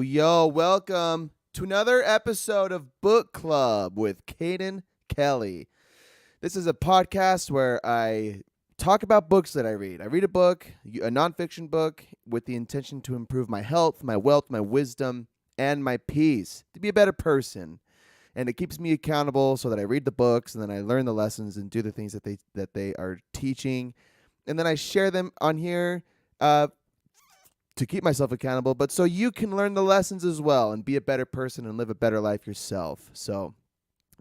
Yo, welcome to another episode of Book Club with Caden Kelly. This is a podcast where I talk about books that I read. I read a book, a nonfiction book, with the intention to improve my health, my wealth, my wisdom, and my peace, to be a better person. And it keeps me accountable so that I read the books and then I learn the lessons and do the things that they are teaching. And then I share them on here to keep myself accountable, but so you can learn the lessons as well and be a better person and live a better life yourself. So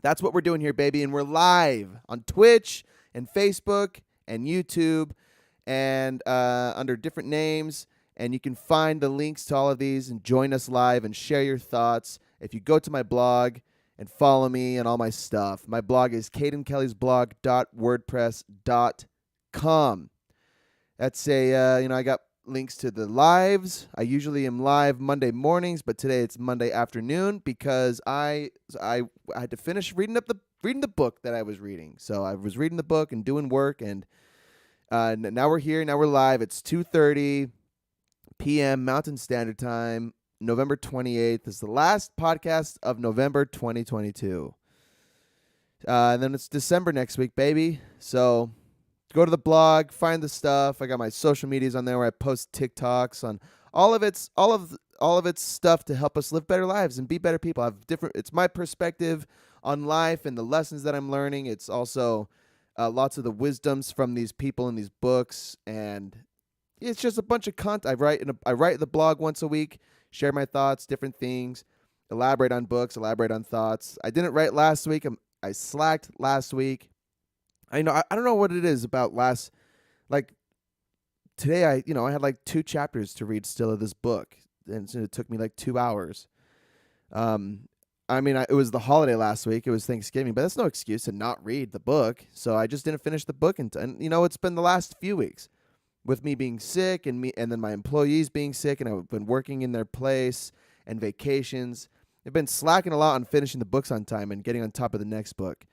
that's what we're doing here, baby. And we're live on Twitch and Facebook and YouTube and under different names. And you can find the links to all of these and join us live and share your thoughts. If you go to my blog and follow me and all my stuff, my blog is cadenkellysblog.wordpress.com. That's I got links to the lives. I usually am live Monday mornings, but today it's Monday afternoon because I had to finish reading the book that I was reading. So I was reading the book and doing work, and now we're here. Now we're live. It's 2:30 p.m. Mountain Standard Time. November 28th is the last podcast of November 2022. And then it's December next week, baby. So go to the blog, find the stuff. I got my social medias on there where I post TikToks on all of its stuff to help us live better lives and be better people. It's my perspective on life and the lessons that I'm learning. It's also lots of the wisdoms from these people in these books, and it's just a bunch of content. I write the blog once a week, share my thoughts, different things, elaborate on books, elaborate on thoughts. I didn't write last week. I slacked last week. I don't know what it is about today I had like 2 chapters to read still of this book, and so it took me like 2 hours. It was the holiday last week. It was Thanksgiving, but that's no excuse to not read the book. So I just didn't finish the book, and it's been the last few weeks with me being sick and then my employees being sick, and I've been working in their place and vacations. I've been slacking a lot on finishing the books on time and getting on top of the next book.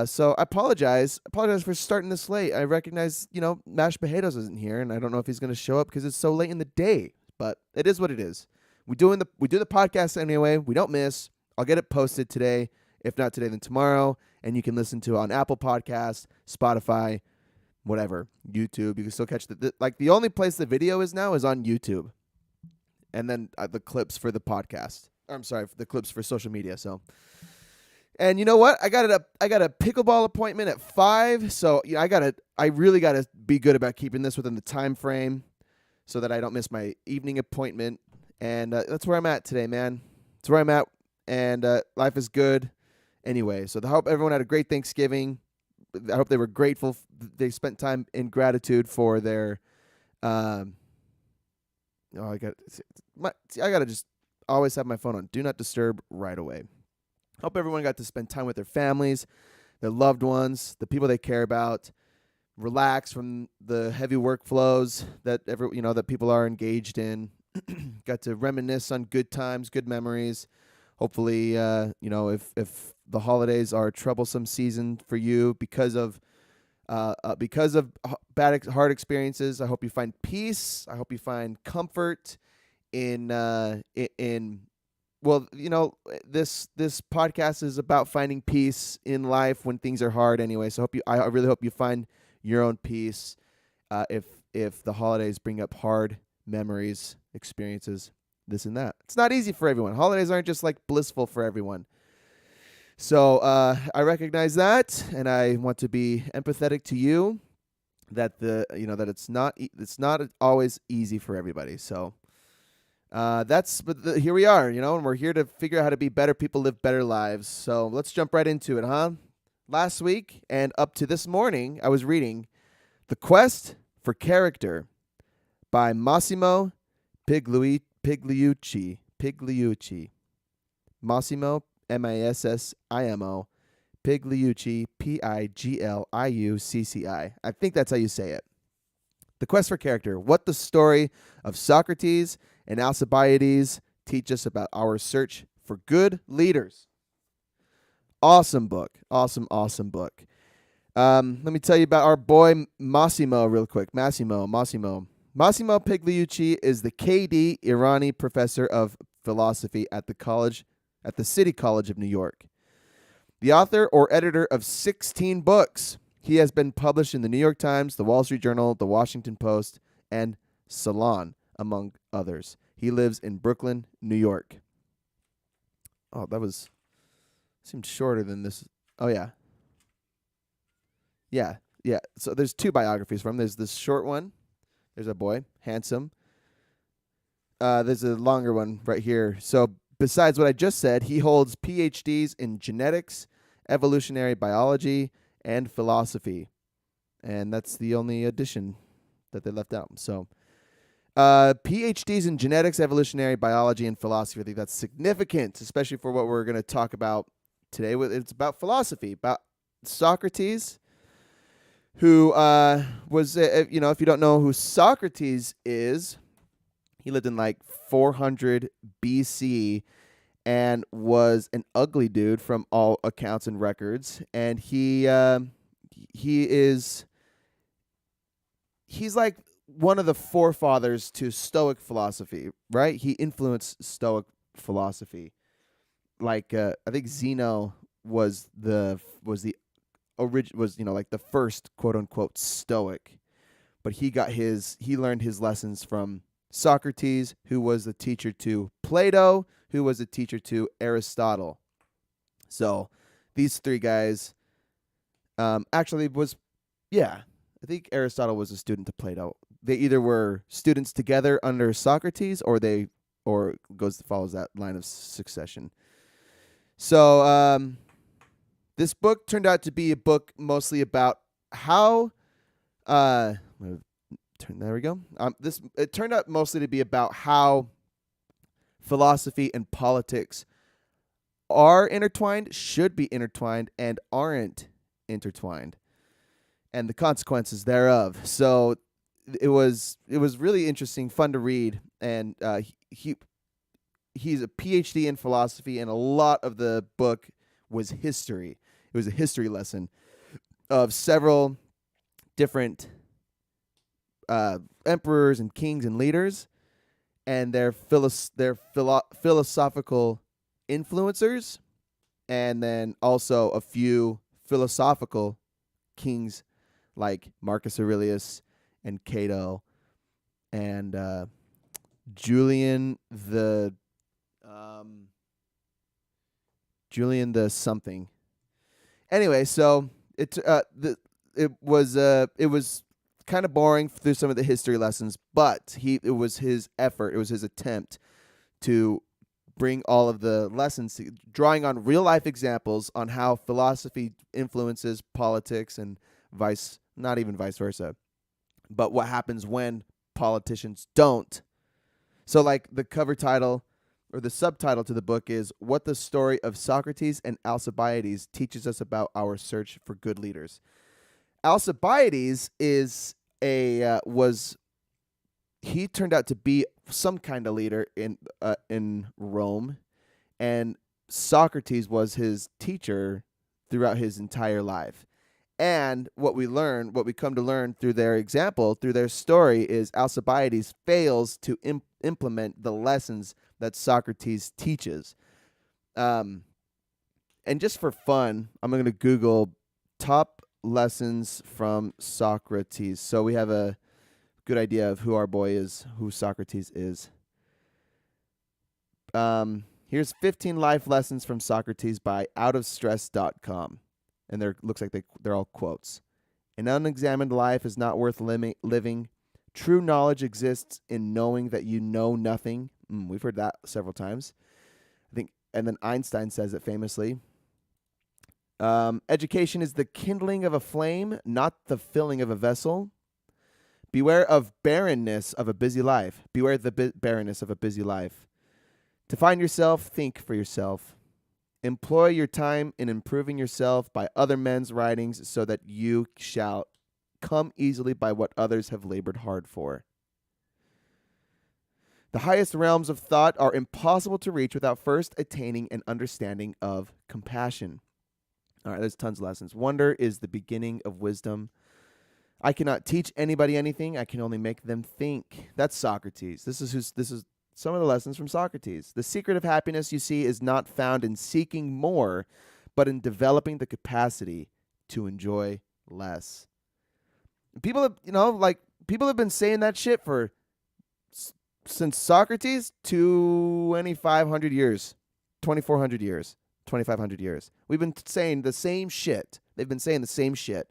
So I apologize for starting this late. I recognize, Mashed Potatoes isn't here, and I don't know if he's going to show up because it's so late in the day, but it is what it is. We do the podcast anyway. We don't miss. I'll get it posted today. If not today, then tomorrow, and you can listen to it on Apple Podcasts, Spotify, whatever, YouTube. You can still catch the only place the video is now is on YouTube, and then the clips for the podcast. The clips for social media. So. And you know what? I got a pickleball appointment at 5, so I really gotta be good about keeping this within the time frame, so that I don't miss my evening appointment. And that's where I'm at today, man. That's where I'm at, and life is good. Anyway, so I hope everyone had a great Thanksgiving. I hope they were grateful. They spent time in gratitude for their. I gotta just always have my phone on Do Not Disturb right away. Hope everyone got to spend time with their families, their loved ones, the people they care about, relax from the heavy workflows that people are engaged in. Got to reminisce on good times, good memories. Hopefully, if the holidays are a troublesome season for you because of hard experiences, I hope you find peace. I hope you find comfort in Well, this podcast is about finding peace in life when things are hard anyway. So I really hope you find your own peace if the holidays bring up hard memories, experiences, this and that. It's not easy for everyone. Holidays aren't just like blissful for everyone. So I recognize that, and I want to be empathetic to you. that that it's not always easy for everybody. So here we are, and we're here to figure out how to be better people, live better lives. So let's jump right into it, huh? Last week and up to this morning, I was reading The Quest for Character by Massimo Pigliucci. Massimo, Massimo, Pigliucci, Pigliucci. I think that's how you say it. The Quest for Character, what the story of Socrates and Alcibiades teach us about our search for good leaders. Awesome book. Awesome book. Let me tell you about our boy Massimo real quick. Massimo Pigliucci is the K.D. Irani Professor of Philosophy at the City College of New York. The author or editor of 16 books. He has been published in the New York Times, the Wall Street Journal, the Washington Post, and Salon, among others. He lives in Brooklyn, New York. Oh, seemed shorter than this. Oh, yeah. Yeah. So there's two biographies from him. There's this short one. There's a boy, handsome. There's a longer one right here. So besides what I just said, he holds PhDs in genetics, evolutionary biology, and philosophy. And that's the only addition that they left out. So PhDs in genetics, evolutionary biology, and philosophy. I think that's significant, especially for what we're going to talk about today. It's about philosophy, about Socrates, who was, if you don't know who Socrates is, he lived in like 400 BC and was an ugly dude from all accounts and records. And he's like one of the forefathers to Stoic philosophy, right? He influenced Stoic philosophy. Like I think Zeno was the first quote unquote Stoic, but he learned his lessons from Socrates, who was the teacher to Plato, who was a teacher to Aristotle. So these three guys I think Aristotle was a student to Plato. They either were students together under Socrates or follows that line of succession. So this book turned out to be a book mostly about how there we go. It turned out mostly to be about how philosophy and politics are intertwined, should be intertwined, and aren't intertwined, and the consequences thereof. So it was really interesting, fun to read, and he's a PhD in philosophy, and a lot of the book was history. It was a history lesson of several different emperors and kings and leaders, and their philosophical influencers, and then also a few philosophical kings like Marcus Aurelius and Cato and Julian the something. Anyway, so it was kind of boring through some of the history lessons, but it was his effort, it was his attempt to bring all of the lessons, drawing on real life examples on how philosophy influences politics and not even vice versa, but what happens when politicians don't. So like the cover title or the subtitle to the book is What the Story of Socrates and Alcibiades Teaches Us About Our Search for Good Leaders. Alcibiades is he turned out to be some kind of leader in Rome, and Socrates was his teacher throughout his entire life. And what we come to learn through their example, through their story, is Alcibiades fails to implement the lessons that Socrates teaches. And just for fun, I'm going to Google top lessons from Socrates, so we have a good idea of who our boy is, who Socrates is. Here's 15 life lessons from Socrates by outofstress.com. And looks like they're all quotes. An unexamined life is not worth living. True knowledge exists in knowing that you know nothing. We've heard that several times. I think, and then Einstein says it famously. Education is the kindling of a flame, not the filling of a vessel. Beware of barrenness of a busy life. Beware the barrenness of a busy life. To find yourself, think for yourself. Employ your time in improving yourself by other men's writings so that you shall come easily by what others have labored hard for. The highest realms of thought are impossible to reach without first attaining an understanding of compassion. All right, there's tons of lessons. Wonder is the beginning of wisdom. I cannot teach anybody anything. I can only make them think. That's Socrates. This is some of the lessons from Socrates. The secret of happiness, you see, is not found in seeking more, but in developing the capacity to enjoy less. People have, people have been saying that shit for since Socrates, 2,500 years, 2,400 years. 2,500 years. We've been saying the same shit. They've been saying the same shit.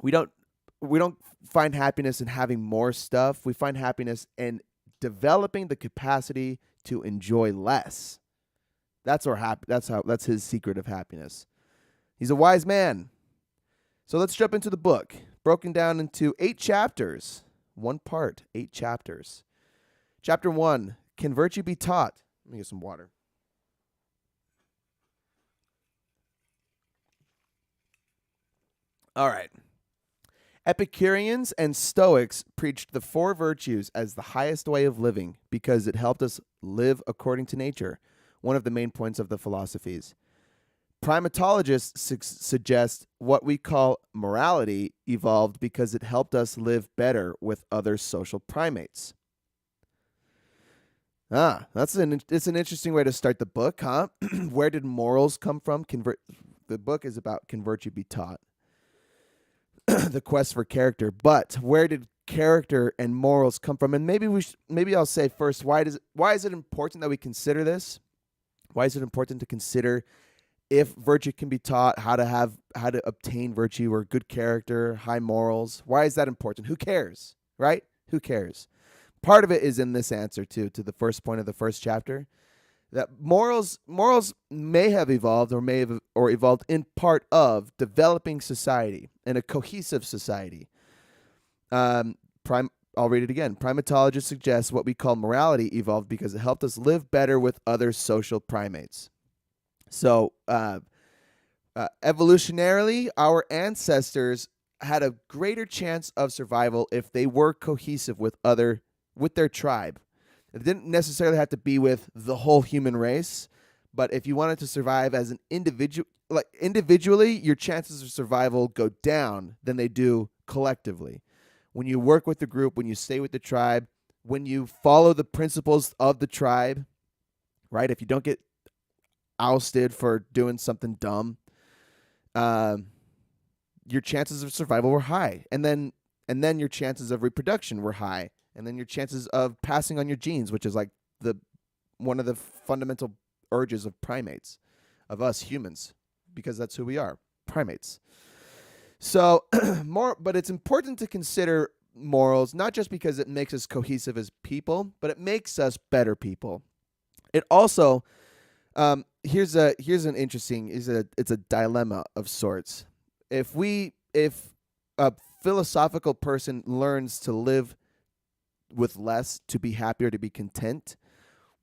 We don't find happiness in having more stuff. We find happiness in developing the capacity to enjoy less. That's his secret of happiness. He's a wise man. So let's jump into the book, broken down into 8 chapters. One part, 8 chapters. Chapter 1, Can Virtue Be Taught? Let me get some water. All right. Epicureans and Stoics preached the 4 virtues as the highest way of living because it helped us live according to nature, one of the main points of the philosophies. Primatologists suggest what we call morality evolved because it helped us live better with other social primates. It's an interesting way to start the book, huh? Where did morals come from? The book is about Can Virtue Be Taught? The quest for character, but where did character and morals come from? And maybe I'll say first, why is it important that we consider this? Why is it important to consider if virtue can be taught, how to obtain virtue or good character, high morals? Why is that important? Who cares, right? Who cares? Part of it is in this answer to the first point of the first chapter. That morals may have evolved or evolved in part of developing society and a cohesive society. I'll read it again. Primatologists suggest what we call morality evolved because it helped us live better with other social primates. So, evolutionarily, our ancestors had a greater chance of survival if they were cohesive with their tribe. It didn't necessarily have to be with the whole human race, but if you wanted to survive as an individual, individually, your chances of survival go down than they do collectively. When you work with the group, when you stay with the tribe, when you follow the principles of the tribe, right? If you don't get ousted for doing something dumb, your chances of survival were high, and then your chances of reproduction were high. And then your chances of passing on your genes, which is like one of the fundamental urges of primates, of us humans, because that's who we are, primates. So but it's important to consider morals, not just because it makes us cohesive as people, but it makes us better people. It also, it's a dilemma of sorts. If a philosophical person learns to live with less to be happy or to be content,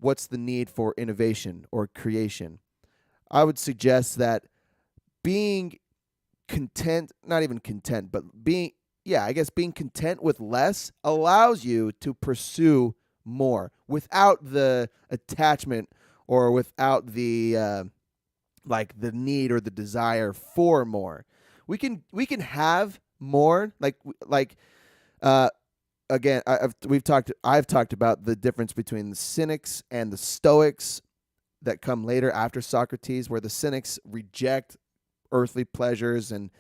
what's the need for innovation or creation? I would suggest that being content, not even content, but being content with less allows you to pursue more without the attachment or without the the need or the desire for more. We can have more, again, I've talked about the difference between the Cynics and the Stoics that come later after Socrates, where the Cynics reject earthly pleasures and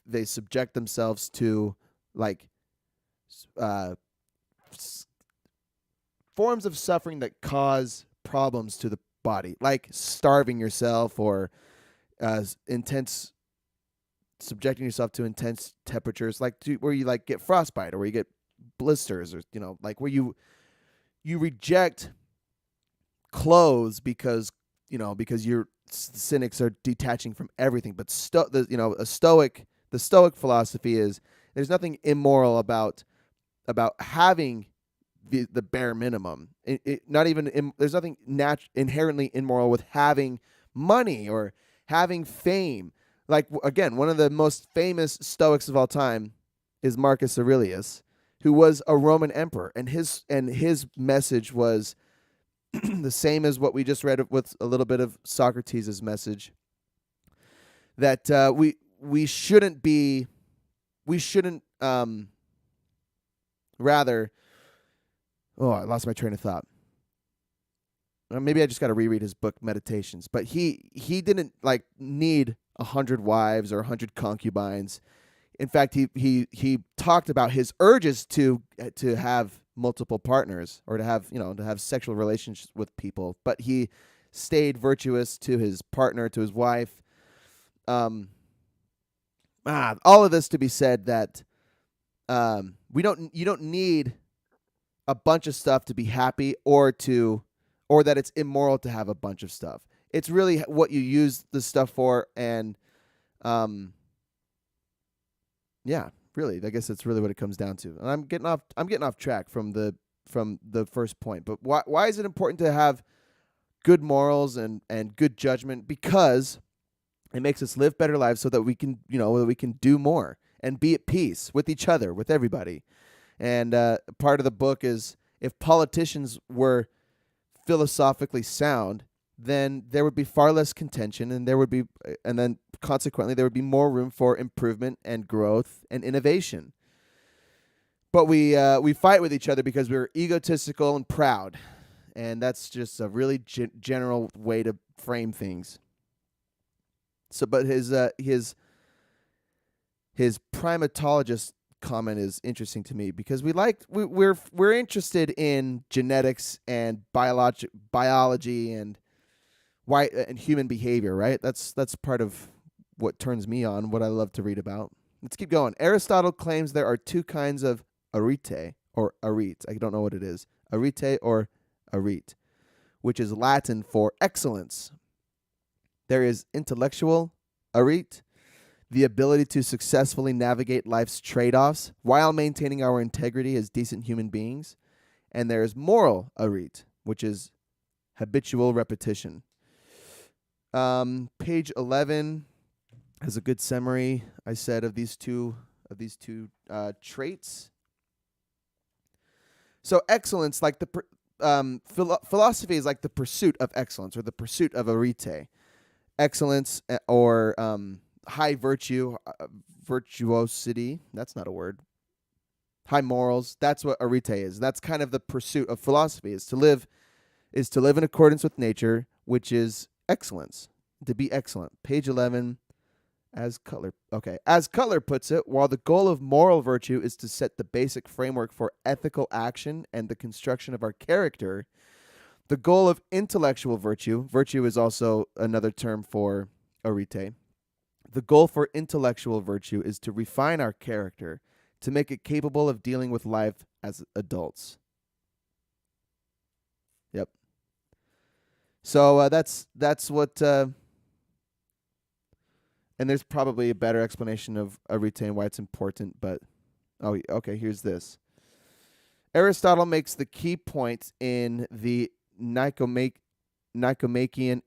they subject themselves to forms of suffering that cause problems to the body, like starving yourself or intense subjecting yourself to intense temperatures, like where you like get frostbite or where you get blisters, or like where you reject clothes because your cynics are detaching from everything. But the stoic philosophy is there's nothing immoral about having the bare minimum. There's nothing inherently immoral with having money or having fame. Like, again, one of the most famous Stoics of all time is Marcus Aurelius, who was a Roman emperor, and his message was the same as what we just read with a little bit of Socrates' message, that we shouldn't rather. Oh, I lost my train of thought. Maybe I just got to reread his book Meditations. But he didn't like need 100 wives or 100 concubines. In fact, he talked about his urges to have multiple partners, or to have sexual relationships with people. But he stayed virtuous to his partner, to his wife. All of this to be said that you don't need a bunch of stuff to be happy, or that it's immoral to have a bunch of stuff. It's really what you use the stuff for, and really, I guess that's really what it comes down to. And I'm getting off track from the first point. But why is it important to have good morals and good judgment? Because it makes us live better lives, so that we can do more and be at peace with each other, with everybody. And part of the book is, if politicians were philosophically sound, then there would be far less contention, and then consequently there would be more room for improvement and growth and innovation. But we fight with each other because we're egotistical and proud, and that's just a really general way to frame things. So, but his primatologist comment is interesting to me, because we're interested in genetics and biology and human behavior, right? That's part of what turns me on, what I love to read about. Let's keep going. Aristotle claims there are two kinds of arete or arete. I don't know what it is. Arete or arete, which is Latin for excellence. There is intellectual arete, the ability to successfully navigate life's trade-offs while maintaining our integrity as decent human beings. And there is moral arete, which is habitual repetition. Page 11 has a good summary, I said, of these two traits. So excellence, like philosophy, is like the pursuit of excellence, or the pursuit of arete. Excellence, or high virtue, virtuosity. That's not a word. High morals. That's what arete is. That's kind of the pursuit of philosophy, is to live in accordance with nature, which is excellence. To be excellent. Page 11. As Cutler puts it, while the goal of moral virtue is to set the basic framework for ethical action and the construction of our character, the goal of intellectual virtue is also another term for arete. The goal for intellectual virtue is to refine our character, to make it capable of dealing with life as adults. Yep. So that's what. And there's probably a better explanation of arete and why it's important, but okay. Here's this. Aristotle makes the key point in the Nicomachean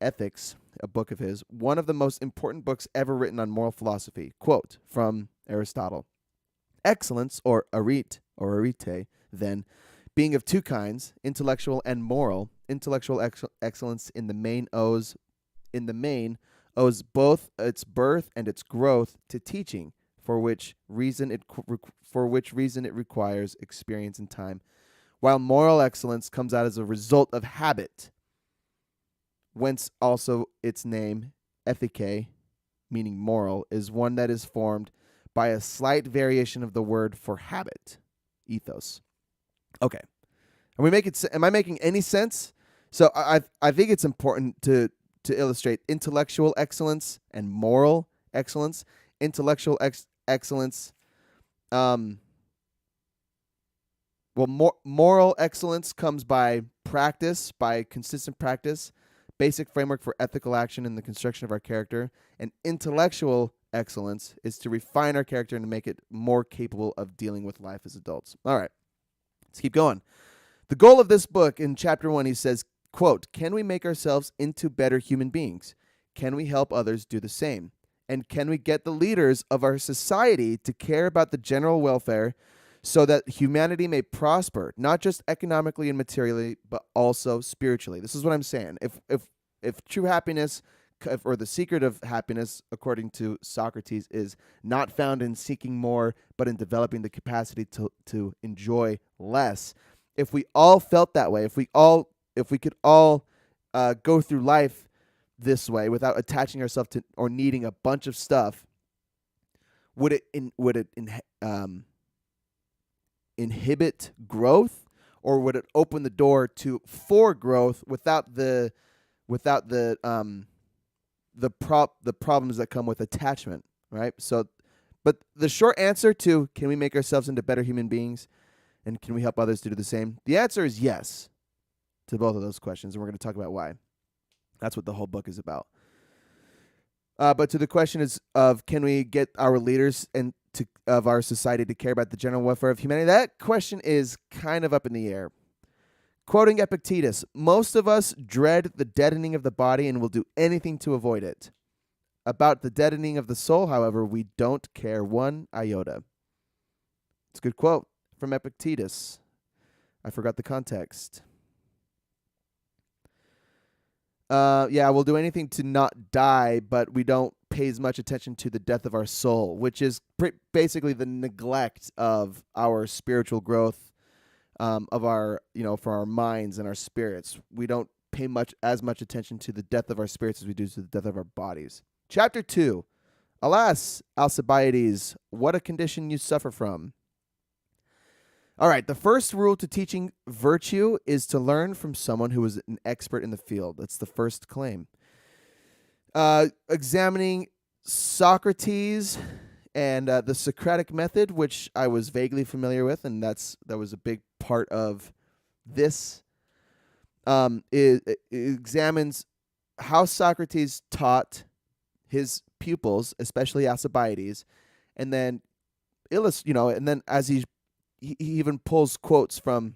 Ethics, a book of his, one of the most important books ever written on moral philosophy. Quote from Aristotle: excellence, or arete, then, being of two kinds, intellectual and moral. Intellectual excellence in the main owes both its birth and its growth to teaching, for which reason it requires experience and time, while moral excellence comes out as a result of habit, whence also its name, ethike, meaning moral, is one that is formed by a slight variation of the word for habit, ethos. Okay. Am I making any sense? So I think it's important to illustrate intellectual excellence and moral excellence intellectual excellence. Moral excellence comes by practice, by consistent practice, basic framework for ethical action in the construction of our character. And intellectual excellence is to refine our character and to make it more capable of dealing with life as adults. All right, let's keep going. The goal of this book, in chapter 1, he says, quote, "Can we make ourselves into better human beings? Can we help others do the same? And can we get the leaders of our society to care about the general welfare so that humanity may prosper, not just economically and materially, but also spiritually?" This is what I'm saying. If true happiness, or the secret of happiness, according to Socrates, is not found in seeking more, but in developing the capacity to enjoy less. If we all felt that way, if we could all go through life this way without attaching ourselves to or needing a bunch of stuff, would it inhibit growth, or would it open the door for growth without the problems that come with attachment, right? So, but the short answer to can we make ourselves into better human beings and can we help others to do the same? The answer is yes to both of those questions, and we're going to talk about why. That's what the whole book is about. But to the question is of can we get our leaders of our society to care about the general welfare of humanity, that question is kind of up in the air. Quoting Epictetus, "Most of us dread the deadening of the body and will do anything to avoid it. About the deadening of the soul, however, we don't care one iota." It's a good quote from Epictetus. I forgot the context. We'll do anything to not die, but we don't pay as much attention to the death of our soul, which is basically the neglect of our spiritual growth, of our, for our minds and our spirits. We don't pay as much attention to the death of our spirits as we do to the death of our bodies. Chapter 2. Alas, Alcibiades, what a condition you suffer from. All right, the first rule to teaching virtue is to learn from someone who is an expert in the field. That's the first claim. Examining Socrates and the Socratic method, which I was vaguely familiar with, and that was a big part of this, it examines how Socrates taught his pupils, especially Alcibiades, and then as he even pulls quotes from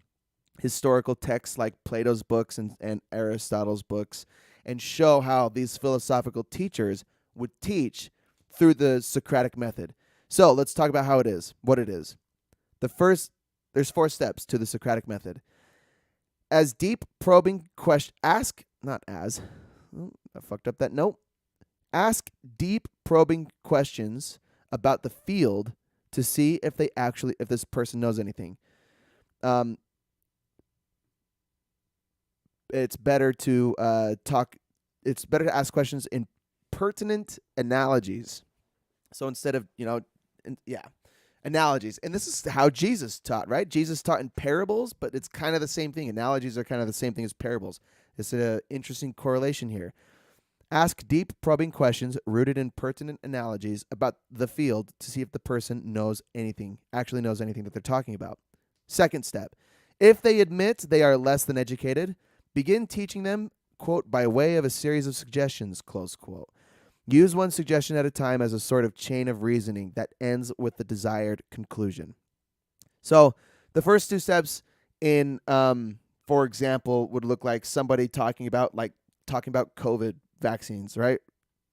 historical texts like Plato's books and Aristotle's books, and show how these philosophical teachers would teach through the Socratic method. So let's talk about what it is. There's 4 steps to the Socratic method. Ask deep probing questions about the field to see if this person knows anything. It's better to ask questions in pertinent analogies. So instead of, analogies. And this is how Jesus taught, right? Jesus taught in parables, but it's kind of the same thing. Analogies are kind of the same thing as parables. It's an interesting correlation here. Ask deep, probing questions rooted in pertinent analogies about the field to see if the person actually knows anything that they're talking about. Second step, if they admit they are less than educated, begin teaching them, quote, by way of a series of suggestions, close quote. Use one suggestion at a time as a sort of chain of reasoning that ends with the desired conclusion. So the first 2 steps in, for example, would look like somebody talking about COVID vaccines, right?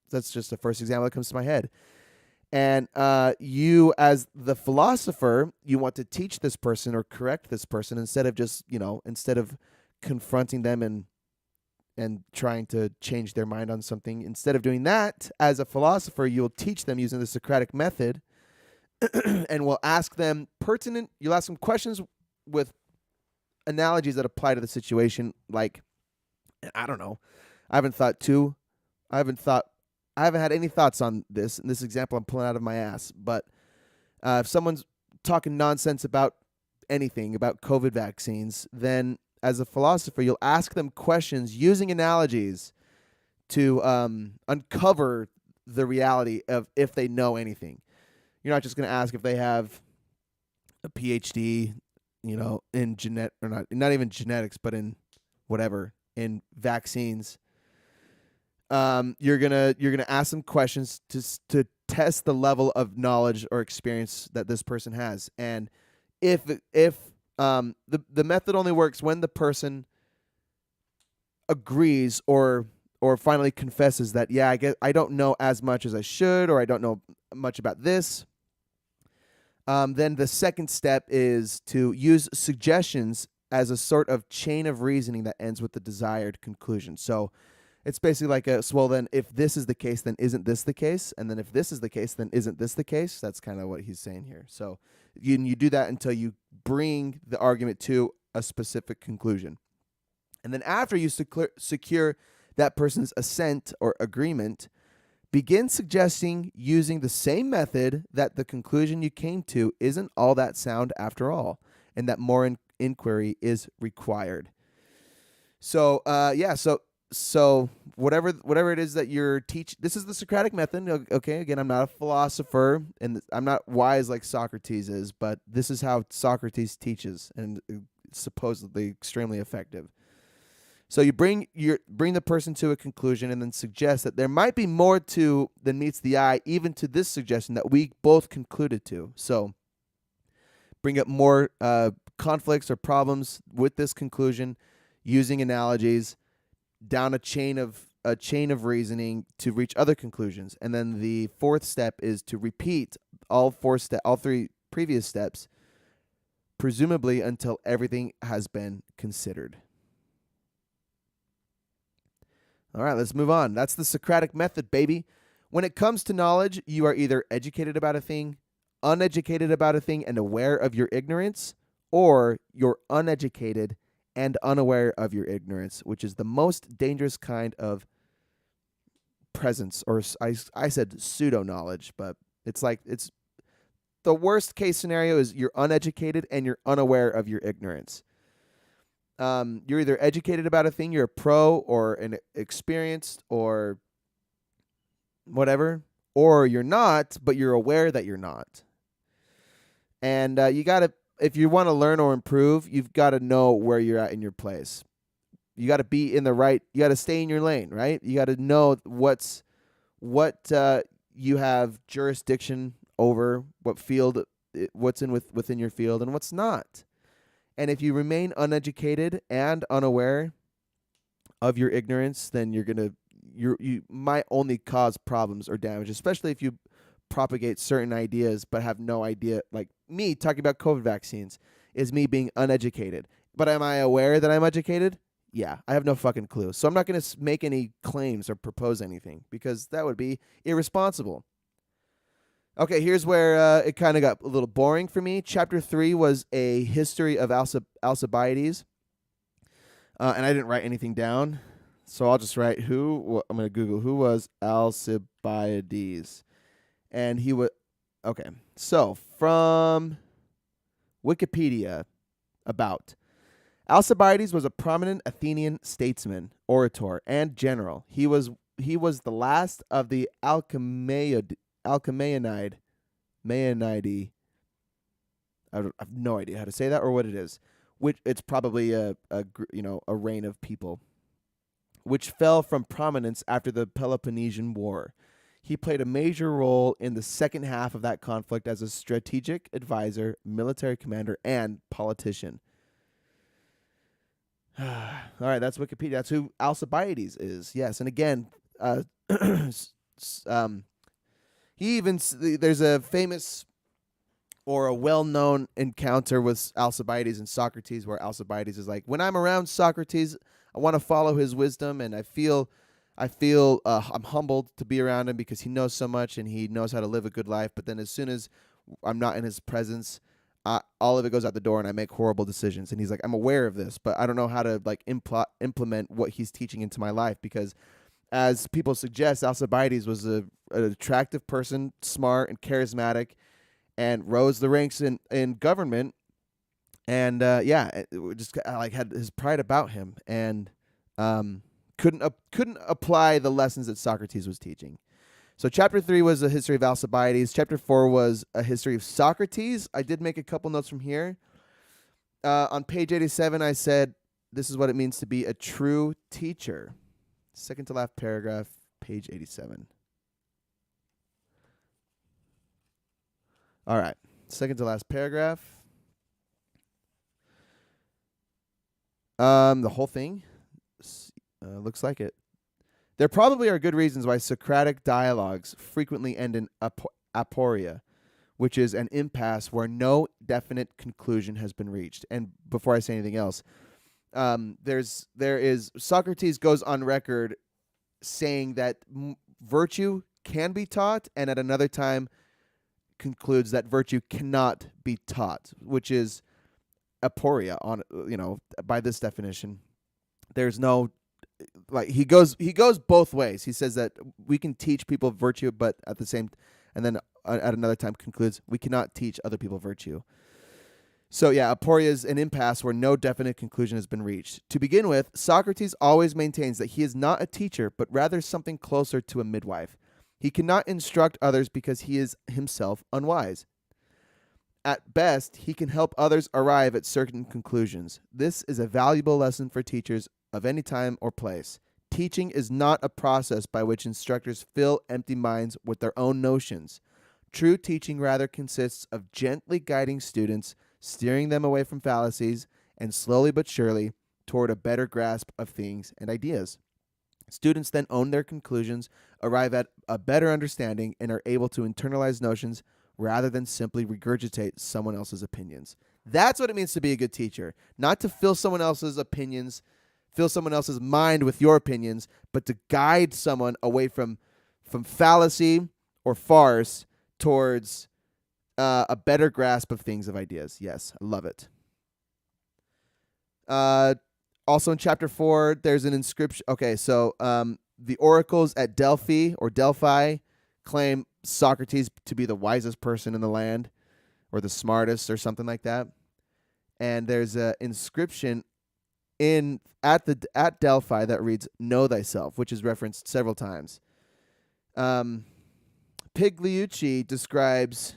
That's just the first example that comes to my head. And you, as the philosopher, you want to teach this person or correct this person instead of confronting them and trying to change their mind on something. Instead of doing that, as a philosopher, you'll teach them using the Socratic method and will ask them questions with analogies that apply to the situation. Like, I don't know. I haven't had any thoughts on this. In this example, I'm pulling out of my ass. But if someone's talking nonsense about anything, about COVID vaccines, then as a philosopher, you'll ask them questions using analogies to uncover the reality of if they know anything. You're not just going to ask if they have a PhD, in or not even genetics, but in whatever, in vaccines. You're gonna ask them questions to test the level of knowledge or experience that this person has, and if the method only works when the person agrees or finally confesses that, yeah, I guess I don't know as much as I should, or I don't know much about this. Then the second step is to use suggestions as a sort of chain of reasoning that ends with the desired conclusion. So it's basically like well, then if this is the case, then isn't this the case? And then if this is the case, then isn't this the case? That's kind of what he's saying here. So you do that until you bring the argument to a specific conclusion. And then after you secure that person's assent or agreement, begin suggesting using the same method that the conclusion you came to isn't all that sound after all, and that more inquiry is required. So, so whatever it is that you're teaching, this is the Socratic method. Okay, again, I'm not a philosopher, and I'm not wise like Socrates is, but this is how Socrates teaches, and it's supposedly extremely effective. So you bring the person to a conclusion and then suggest that there might be more to than meets the eye, even to this suggestion that we both concluded to. So bring up more conflicts or problems with this conclusion using analogies down a chain of reasoning to reach other conclusions. And then the fourth step is to repeat all three previous steps, presumably until everything has been considered. All right, let's move on. That's the Socratic method, baby. When it comes to knowledge, you are either educated about a thing, uneducated about a thing and aware of your ignorance, or you're uneducated and unaware of your ignorance, which is the most dangerous kind of presence, or I said pseudo-knowledge, but it's the worst case scenario is you're uneducated and you're unaware of your ignorance. You're either educated about a thing, you're a pro or an experienced or whatever, or you're not, but you're aware that you're not. And if you want to learn or improve, you've got to know where you're at in your place. You got to be you got to stay in your lane, right? You got to know what you have jurisdiction over, what field, what's within your field and what's not. And if you remain uneducated and unaware of your ignorance, then you might only cause problems or damage, especially if you propagate certain ideas but have no idea. Like me talking about COVID vaccines is me being uneducated. But am I aware that I'm educated? Yeah, I have no fucking clue. So I'm not going to make any claims or propose anything because that would be irresponsible. Okay, here's where it kind of got a little boring for me. Chapter 3 was a history of Alcibiades, and I didn't write anything down, so I'll just write I'm going to Google who was Alcibiades, and he was okay. So from Wikipedia, about Alcibiades was a prominent Athenian statesman, orator, and general. He was the last of the Alcmaeonidae. I have no idea how to say that or what it is. Which it's probably a reign of people, which fell from prominence after the Peloponnesian War. He played a major role in the second half of that conflict as a strategic advisor, military commander, and politician. All right, that's Wikipedia. That's who Alcibiades is. Yes, and again, there's a famous or a well-known encounter with Alcibiades and Socrates where Alcibiades is like, when I'm around Socrates, I want to follow his wisdom, and I feel I'm humbled to be around him because he knows so much and he knows how to live a good life. But then as soon as I'm not in his presence, all of it goes out the door and I make horrible decisions. And he's like, I'm aware of this, but I don't know how to implement what he's teaching into my life because, as people suggest, Alcibiades was an attractive person, smart and charismatic, and rose the ranks in government. And it just had his pride about him, and couldn't apply the lessons that Socrates was teaching. So chapter 3 was a history of Alcibiades. Chapter 4 was a history of Socrates. I did make a couple notes from here. On page 87, I said, this is what it means to be a true teacher. Second to last paragraph, page 87. All right. Second to last paragraph. The whole thing looks like it. There probably are good reasons why Socratic dialogues frequently end in aporia, which is an impasse where no definite conclusion has been reached. And before I say anything else, Socrates goes on record saying that virtue can be taught, and at another time concludes that virtue cannot be taught, which is aporia by this definition. There's no, like, he goes both ways. He says that we can teach people virtue, but at the same, and then at another time concludes we cannot teach other people virtue. So yeah, aporia is an impasse where no definite conclusion has been reached. To begin with, Socrates always maintains that he is not a teacher, but rather something closer to a midwife. He cannot instruct others because he is himself unwise. At best, he can help others arrive at certain conclusions. This is a valuable lesson for teachers of any time or place. Teaching is not a process by which instructors fill empty minds with their own notions. True teaching rather consists of gently guiding students, steering them away from fallacies, and slowly but surely toward a better grasp of things and ideas. Students then own their conclusions, arrive at a better understanding, and are able to internalize notions rather than simply regurgitate someone else's opinions. That's what it means to be a good teacher. Not to fill someone else's opinions, fill someone else's mind with your opinions, but to guide someone away from fallacy or farce towards a better grasp of things, of ideas. Yes, I love it. Also in chapter 4, there's an inscription. Okay, so the oracles at Delphi claim Socrates to be the wisest person in the land, or the smartest, or something like that. And there's an inscription at Delphi that reads "Know thyself," which is referenced several times. Pigliucci describes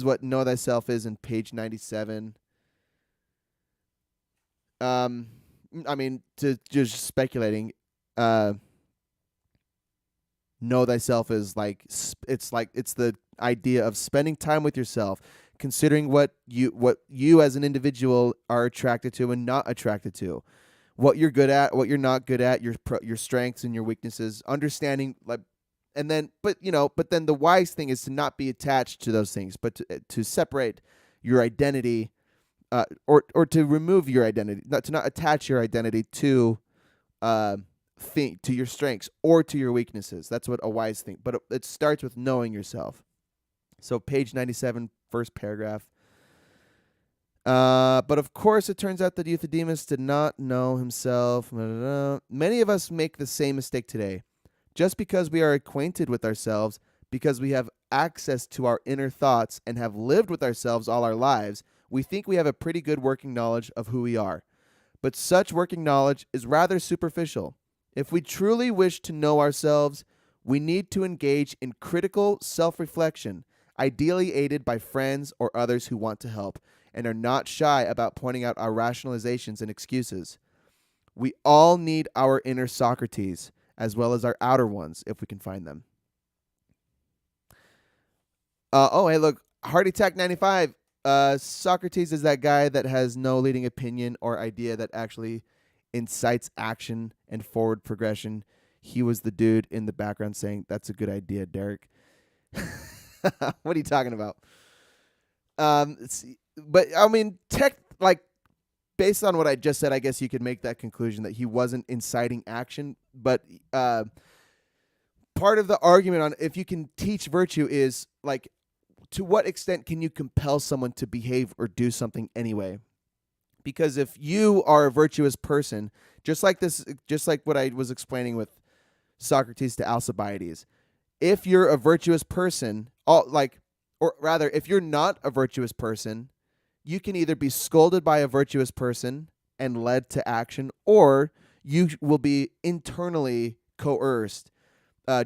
what "Know thyself" is in page 97. I mean, to just speculating, know thyself is it's the idea of spending time with yourself, considering what you as an individual are attracted to and not attracted to, what you're good at, what you're not good at, your strengths and your weaknesses, understanding, but then the wise thing is to not be attached to those things, but to separate your identity. Or to remove your identity, to not attach your identity to your strengths or to your weaknesses. That's what a wise thing. But it starts with knowing yourself. So page 97, first paragraph. But of course, it turns out that Euthydemus did not know himself. Many of us make the same mistake today. Just because we are acquainted with ourselves, because we have access to our inner thoughts and have lived with ourselves all our lives, we think we have a pretty good working knowledge of who we are. But such working knowledge is rather superficial. If we truly wish to know ourselves, we need to engage in critical self-reflection, ideally aided by friends or others who want to help, and are not shy about pointing out our rationalizations and excuses. We all need our inner Socrates, as well as our outer ones, if we can find them. Hey, look, Heart Attack 95. Socrates is that guy that has no leading opinion or idea that actually incites action and forward progression. He was the dude in the background saying, "That's a good idea, Derek." What are you talking about? But I mean, based on what I just said, I guess you could make that conclusion that he wasn't inciting action. But part of the argument on if you can teach virtue is like, to what extent can you compel someone to behave or do something anyway? Because if you are a virtuous person, just like what I was explaining with Socrates to Alcibiades, if you're a virtuous person, if you're not a virtuous person, you can either be scolded by a virtuous person and led to action, or you will be internally coerced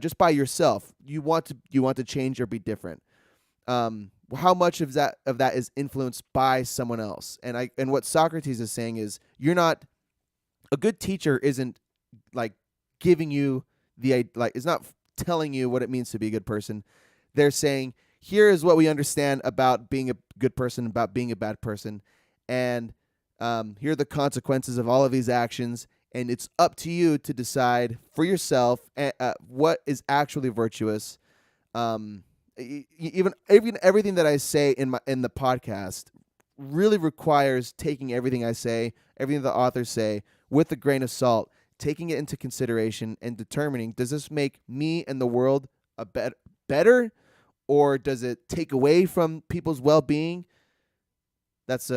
just by yourself, you want to change or be different. How much of that is influenced by someone else? And what Socrates is saying is, you're not a good teacher isn't like giving you is not telling you what it means to be a good person. They're saying, here is what we understand about being a good person, about being a bad person, and here are the consequences of all of these actions, and it's up to you to decide for yourself what is actually virtuous. Even everything that I say in the podcast really requires taking everything I say, everything the authors say, with a grain of salt, taking it into consideration and determining, does this make me and the world a better, or does it take away from people's well-being? It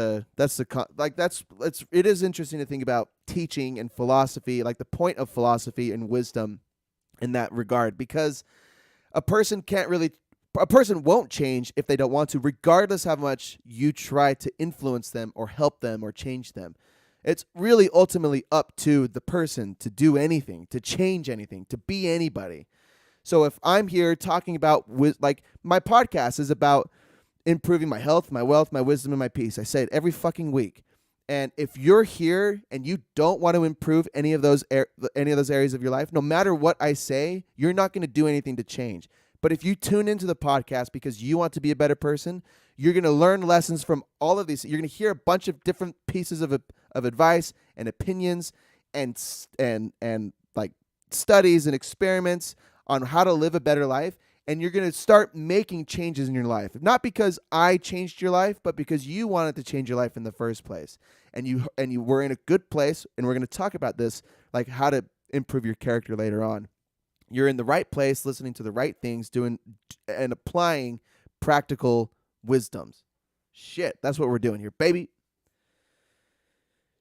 is interesting to think about teaching and philosophy, like the point of philosophy and wisdom in that regard, because a person won't change if they don't want to, regardless how much you try to influence them or help them or change them. It's really ultimately up to the person to do anything, to change anything, to be anybody. So if I'm here talking about, my podcast is about improving my health, my wealth, my wisdom, and my peace. I say it every fucking week. And if you're here and you don't want to improve any of those areas of your life, no matter what I say, you're not going to do anything to change. But if you tune into the podcast because you want to be a better person, you're going to learn lessons from all of these. You're going to hear a bunch of different pieces of advice and opinions and like studies and experiments on how to live a better life. And you're going to start making changes in your life. Not because I changed your life, but because you wanted to change your life in the first place. And you were in a good place, and we're going to talk about this, like how to improve your character later on. You're in the right place, listening to the right things, doing and applying practical wisdoms. Shit, that's what we're doing here, baby.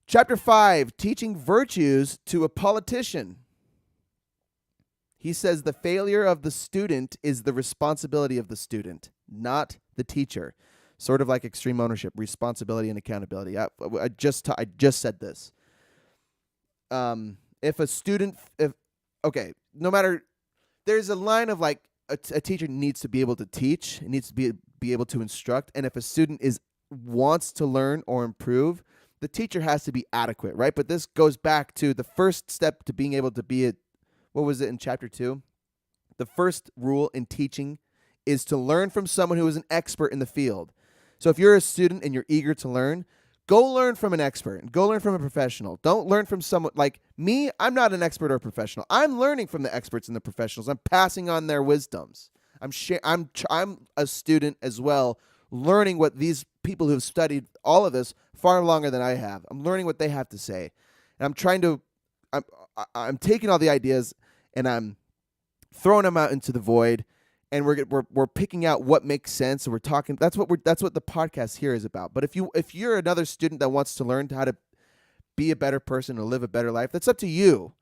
Chapter 5, teaching virtues to a politician. He says the failure of the student is the responsibility of the student, not the teacher. Sort of like extreme ownership, responsibility and accountability. I just said this. No matter, there's a line of like a teacher needs to be able to teach, needs to be able to instruct, and if a student wants to learn or improve, the teacher has to be adequate, right? But this goes back to the first step to being able to be what was it in chapter 2? The first rule in teaching is to learn from someone who is an expert in the field. So if you're a student and you're eager to learn, go learn from an expert and go learn from a professional. Don't learn from someone like me. I'm not an expert or a professional. I'm learning from the experts and the professionals. I'm passing on their wisdoms. I'm a student as well, learning what these people who have studied all of this far longer than I have. I'm learning what they have to say. And I'm taking all the ideas and I'm throwing them out into the void, and we're picking out what makes sense, and we're talking. That's what the podcast here is about. But if you're another student that wants to learn how to be a better person or live a better life, that's up to you.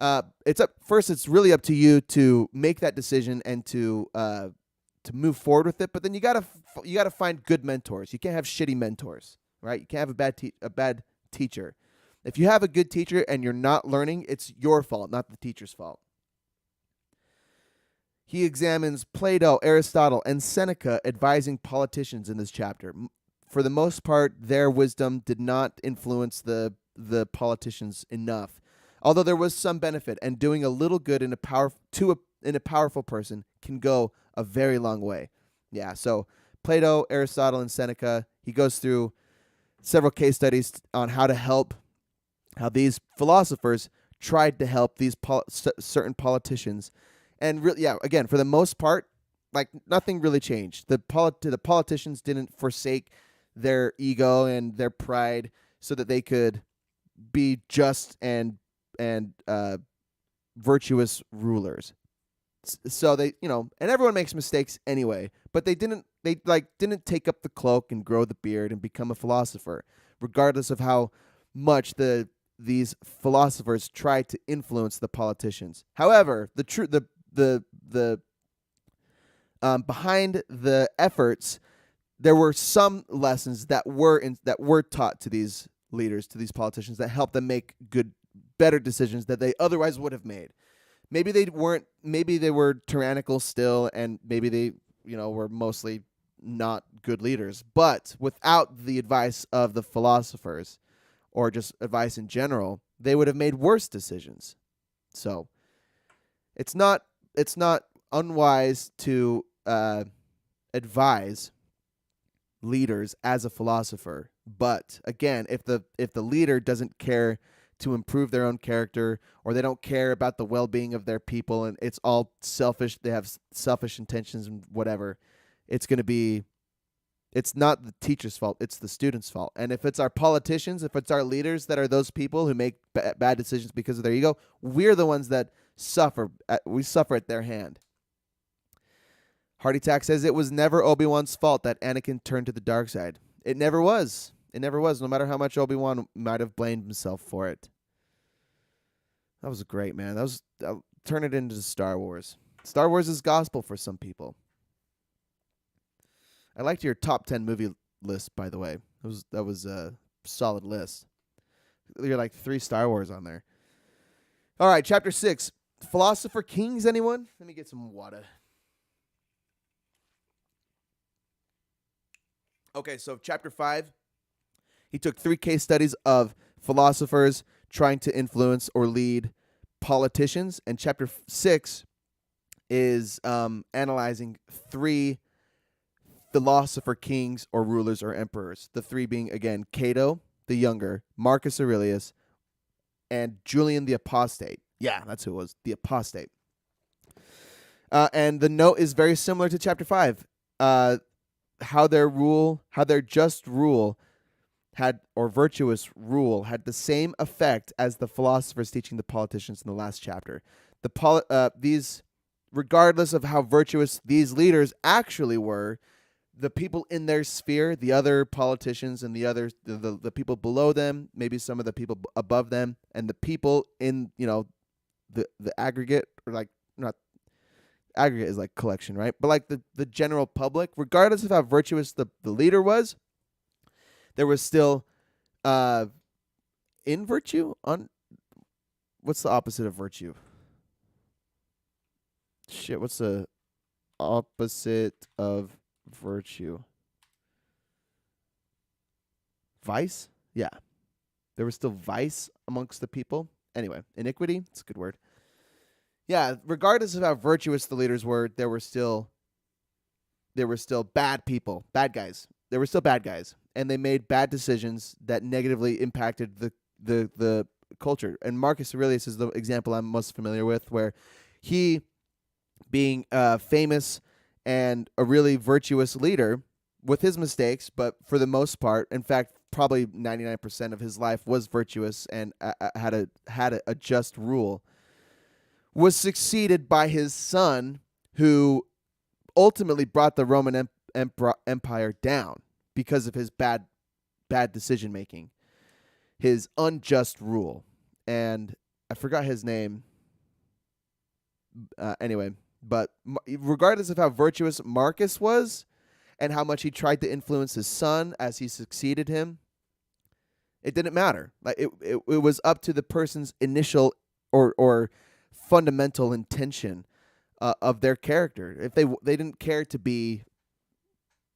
It's really up to you to make that decision and to move forward with it. But then you gotta find good mentors. You can't have shitty mentors, right? You can't have a bad teacher. If you have a good teacher and you're not learning, it's your fault, not the teacher's fault. He examines Plato, Aristotle, and Seneca advising politicians in this chapter. For the most part, their wisdom did not influence the politicians enough, although there was some benefit, and doing a little good in a powerful person can go a very long way. Yeah, so Plato, Aristotle, and Seneca, he goes through several case studies on how these philosophers tried to help these certain politicians. And really, again, for the most part, like nothing really changed. The politicians didn't forsake their ego and their pride so that they could be just and virtuous rulers. So they, and everyone makes mistakes anyway, but they didn't take up the cloak and grow the beard and become a philosopher, regardless of how much these philosophers tried to influence the politicians. However, the behind the efforts, there were some lessons that were taught to these leaders, to these politicians, that helped them make better decisions that they otherwise would have made. maybe they weren't. Maybe they were tyrannical still, and maybe they, were mostly not good leaders. But without the advice of the philosophers, or just advice in general, they would have made worse decisions. So it's not unwise to advise leaders as a philosopher. But again, if the leader doesn't care to improve their own character, or they don't care about the well-being of their people, and it's all selfish, they have selfish intentions and whatever, it's not the teacher's fault, it's the student's fault. And if it's our politicians, if it's our leaders that are those people who make bad decisions because of their ego, we're the ones that suffer. We suffer at their hand. Hardy Tack says it was never Obi-Wan's fault that Anakin turned to the dark side. It never was. It never was, no matter how much Obi-Wan might have blamed himself for it. That was great, man. Turn it into Star Wars. Star Wars is gospel for some people. I liked your top 10 movie list, by the way. That was a solid list. You're like 3 Star Wars on there. All right, chapter 6. Philosopher Kings, anyone? Let me get some water. Okay, so chapter 5, he took 3 case studies of philosophers trying to influence or lead politicians, and chapter 6 is analyzing 3 philosopher kings or rulers or emperors. The 3 being, again, Cato the Younger, Marcus Aurelius, and Julian the Apostate. Yeah, that's who it was, the Apostate. And the note is very similar to chapter 5. How their just rule had, or virtuous rule, had the same effect as the philosophers teaching the politicians in the last chapter. These, regardless of how virtuous these leaders actually were, the people in their sphere, the other politicians and the people below them, maybe some of the people above them, and the people in, the aggregate, or like, not aggregate is like collection, right? But like the general public, regardless of how virtuous the leader was, there was still in virtue on what's the opposite of virtue? Shit, what's the opposite of virtue? Vice? Yeah. There was still vice amongst the people. Anyway, iniquity, it's a good word. Yeah, regardless of how virtuous the leaders were, there were still bad people, bad guys. There were still bad guys, and they made bad decisions that negatively impacted the culture. And Marcus Aurelius is the example I'm most familiar with, where he, being famous and a really virtuous leader, with his mistakes, but for the most part, in fact, probably 99% of his life was virtuous and had a just rule, was succeeded by his son, who ultimately brought the Roman Empire down because of his bad decision making, his unjust rule. And I forgot his name. Anyway, but regardless of how virtuous Marcus was and how much he tried to influence his son as he succeeded him, it didn't matter. Like it was up to the person's initial or fundamental intention of their character. If they didn't care to be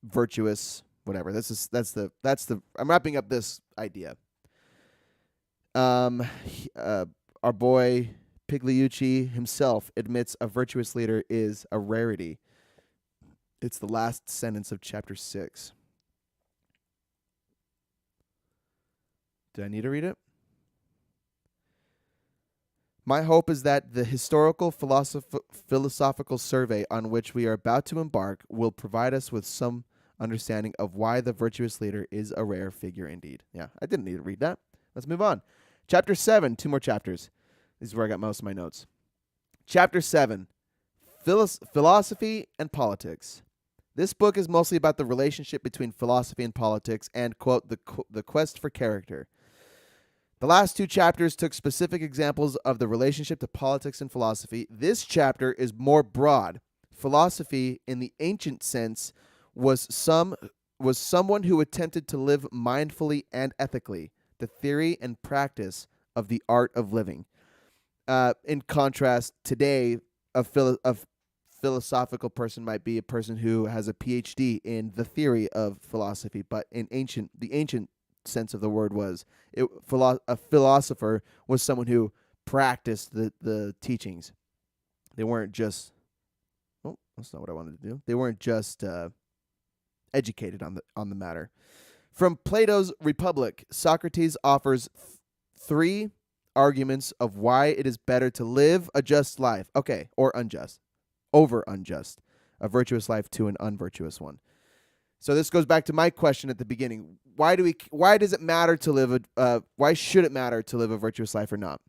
virtuous, whatever. That's the I'm wrapping up this idea. Our boy Pigliucci himself admits a virtuous leader is a rarity. It's the last sentence of chapter 6. Did I need to read it? My hope is that the historical philosophical survey on which we are about to embark will provide us with some understanding of why the virtuous leader is a rare figure indeed. Yeah, I didn't need to read that. Let's move on. Chapter 7, 2 more chapters. This is where I got most of my notes. Chapter 7, Philosophy and Politics. This book is mostly about the relationship between philosophy and politics and, quote, the quest for character. The last 2 chapters took specific examples of the relationship to politics and philosophy. This chapter is more broad. Philosophy, in the ancient sense, was someone who attempted to live mindfully and ethically, the theory and practice of the art of living. In contrast, today, a philosophical person might be a person who has a PhD in the theory of philosophy, but in the ancient sense of the word was a philosopher was someone who practiced the teachings. They weren't just that's not what I wanted to do. They weren't just educated on the matter. From Plato's Republic, Socrates offers three arguments of why it is better to live a just life. Okay, or unjust. Over unjust. A virtuous life to an unvirtuous one. So this goes back to my question at the beginning. Why does it matter to live why should it matter to live a virtuous life or not?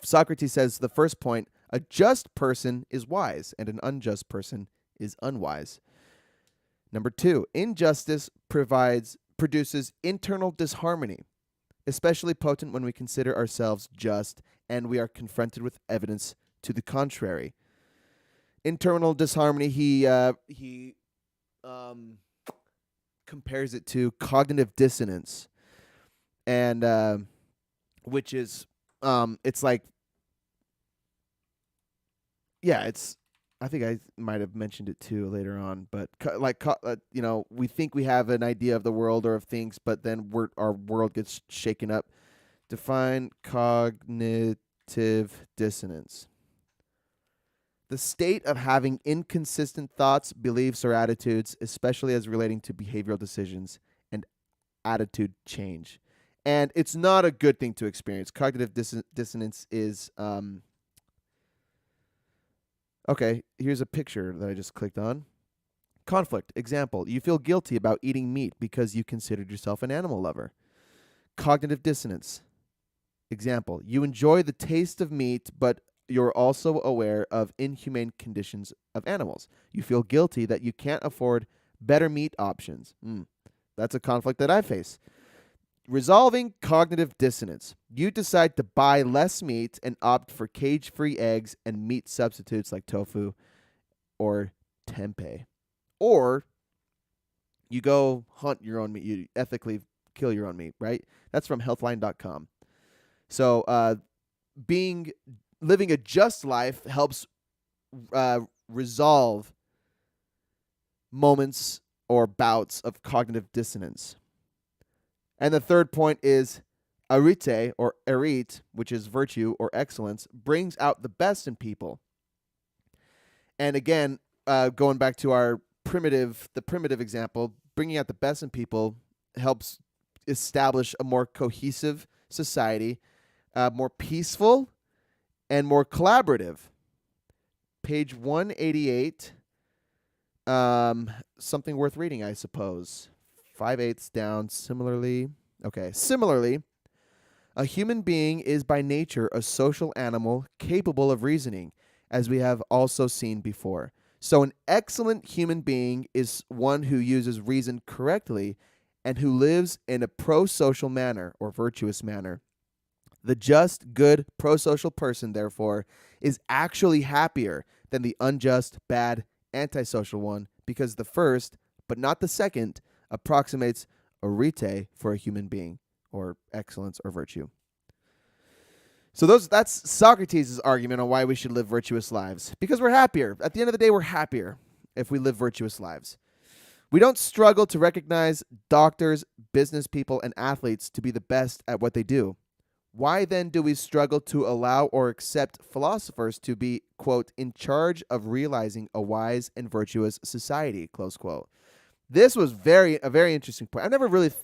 Socrates says the first point, a just person is wise and an unjust person is unwise. Number 2, injustice produces internal disharmony, especially potent when we consider ourselves just and we are confronted with evidence to the contrary. Internal disharmony, he compares it to cognitive dissonance, and which is it's like, yeah, it's, I think I might have mentioned it too later on, but we think we have an idea of the world or of things, but then our world gets shaken up. Define cognitive dissonance. The state of having inconsistent thoughts, beliefs, or attitudes, especially as relating to behavioral decisions and attitude change. And it's not a good thing to experience. Cognitive dissonance is okay, here's a picture that I just clicked on. Conflict. Example, you feel guilty about eating meat because you considered yourself an animal lover. Cognitive dissonance. Example, you enjoy the taste of meat, but you're also aware of inhumane conditions of animals. You feel guilty that you can't afford better meat options. That's a conflict that I face. Resolving cognitive dissonance. You decide to buy less meat and opt for cage-free eggs and meat substitutes like tofu or tempeh. Or you go hunt your own meat. You ethically kill your own meat, right? That's from healthline.com. So living a just life helps resolve moments or bouts of cognitive dissonance. And the third point is arete or erite, which is virtue or excellence, brings out the best in people. And again, going back to the primitive example, bringing out the best in people helps establish a more cohesive society, more peaceful and more collaborative. Page 188, something worth reading, I suppose. 5/8 down. Similarly, a human being is by nature a social animal capable of reasoning, as we have also seen before. So an excellent human being is one who uses reason correctly and who lives in a pro-social manner or virtuous manner. The just, good, pro-social person, therefore, is actually happier than the unjust, bad, antisocial one, because the first, but not the second, approximates arete for a human being, or excellence or virtue. So that's Socrates' argument on why we should live virtuous lives. Because we're happier. At the end of the day, we're happier if we live virtuous lives. We don't struggle to recognize doctors, business people, and athletes to be the best at what they do. Why then do we struggle to allow or accept philosophers to be, quote, in charge of realizing a wise and virtuous society, close quote? This was a very interesting point. I've never really, for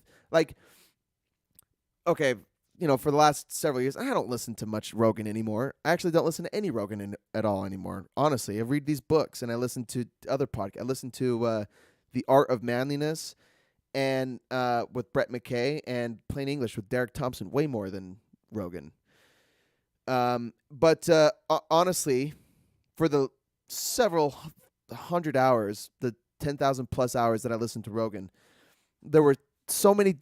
the last several years, I don't listen to much Rogan anymore. I actually don't listen to any Rogan at all anymore. Honestly, I read these books and I listen to other podcasts. I listen to The Art of Manliness and with Brett McKay and Plain English with Derek Thompson, way more than Rogan. But honestly, for the several hundred hours, the 10,000 plus hours that I listened to Rogan, there were so many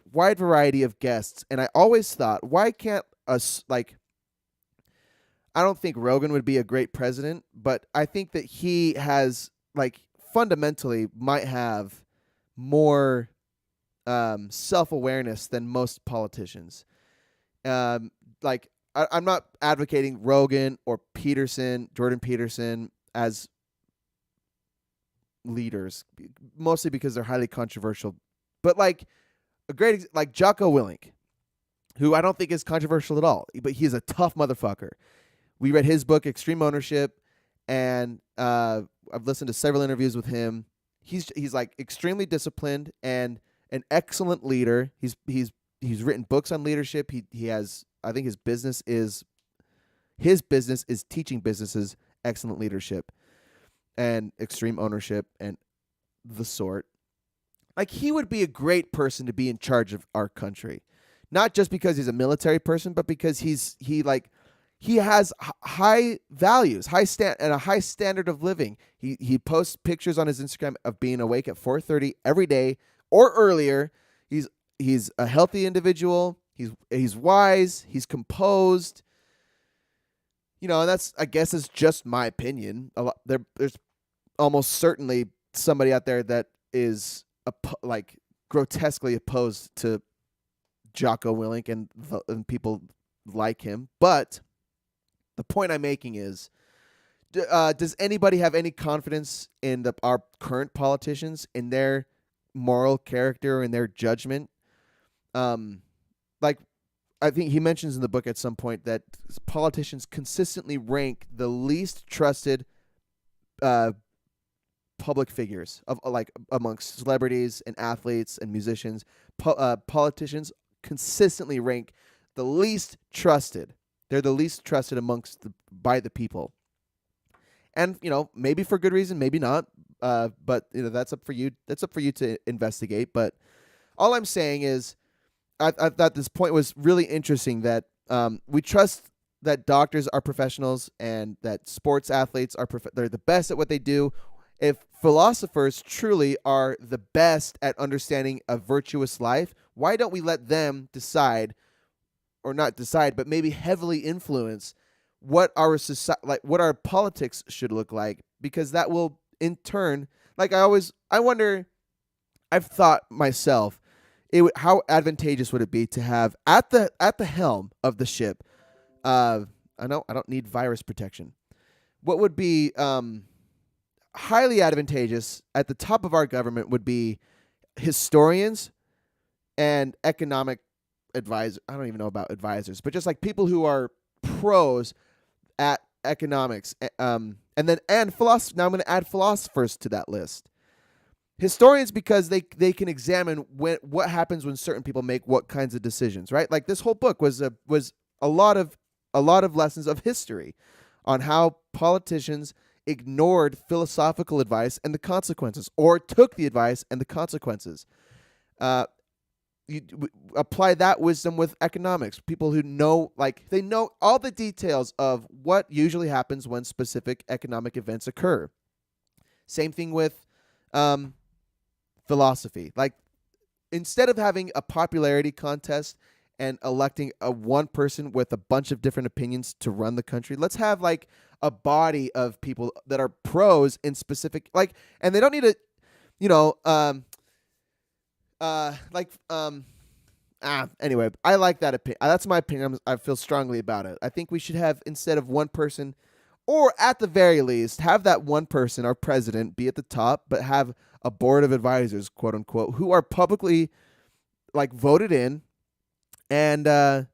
wide variety of guests, and I always thought, why can't us, I don't think Rogan would be a great president, but I think that he has, fundamentally might have more self-awareness than most politicians. I'm not advocating Rogan or Jordan Peterson as leaders, mostly because they're highly controversial. But like like Jocko Willink, who I don't think is controversial at all, but he's a tough motherfucker. We read his book, Extreme Ownership, and I've listened to several interviews with him. He's like extremely disciplined and an excellent leader. He's written books on leadership. He has, I think his business is teaching businesses excellent leadership and extreme ownership and the sort. Like, he would be a great person to be in charge of our country, not just because he's a military person, but because he has high values, and a high standard of living. He posts pictures on his Instagram of being awake at 4:30 every day or earlier. He's a healthy individual. He's wise. He's composed. You know, and that's, I guess, is just my opinion. There's almost certainly somebody out there that is like grotesquely opposed to Jocko Willink and people like him. But the point I'm making is, does anybody have any confidence in our current politicians, in their moral character and their judgment? Like, I think he mentions in the book at some point that politicians consistently rank the least trusted public figures of, like, amongst celebrities and athletes and musicians. Politicians consistently rank the least trusted. They're the least trusted by the people. And, you know, maybe for good reason, maybe not. But, you know, that's up for you. That's up for you to investigate. But all I'm saying is, I thought this point was really interesting, that we trust that doctors are professionals and that sports athletes they're the best at what they do. If philosophers truly are the best at understanding a virtuous life, why don't we let them decide, or not decide, but maybe heavily influence what our society, like what our politics should look like? Because that will, in turn, like I wonder, I've thought myself, how advantageous would it be to have at the helm of the ship? I don't need virus protection. What would be highly advantageous at the top of our government would be historians and economic advisors. I don't even know about advisors, but just like people who are pros at economics, and philosophy. Now I'm going to add philosophers to that list. Historians, because they can examine what happens when certain people make what kinds of decisions, right? Like, this whole book was a lot of lessons of history on how politicians ignored philosophical advice and the consequences, or took the advice and the consequences. You apply that wisdom with economics. People who know, like, they know all the details of what usually happens when specific economic events occur. Same thing with philosophy. Like, instead of having a popularity contest and electing one person with a bunch of different opinions to run the country, let's have like a body of people that are pros in specific, like, and they don't need to, you know, anyway, I like that opinion. That's my opinion. I feel strongly about it. I think we should have, instead of one person, or at the very least, have that one person, our president, be at the top, but have a board of advisors, quote unquote, who are publicly, like, voted in, and but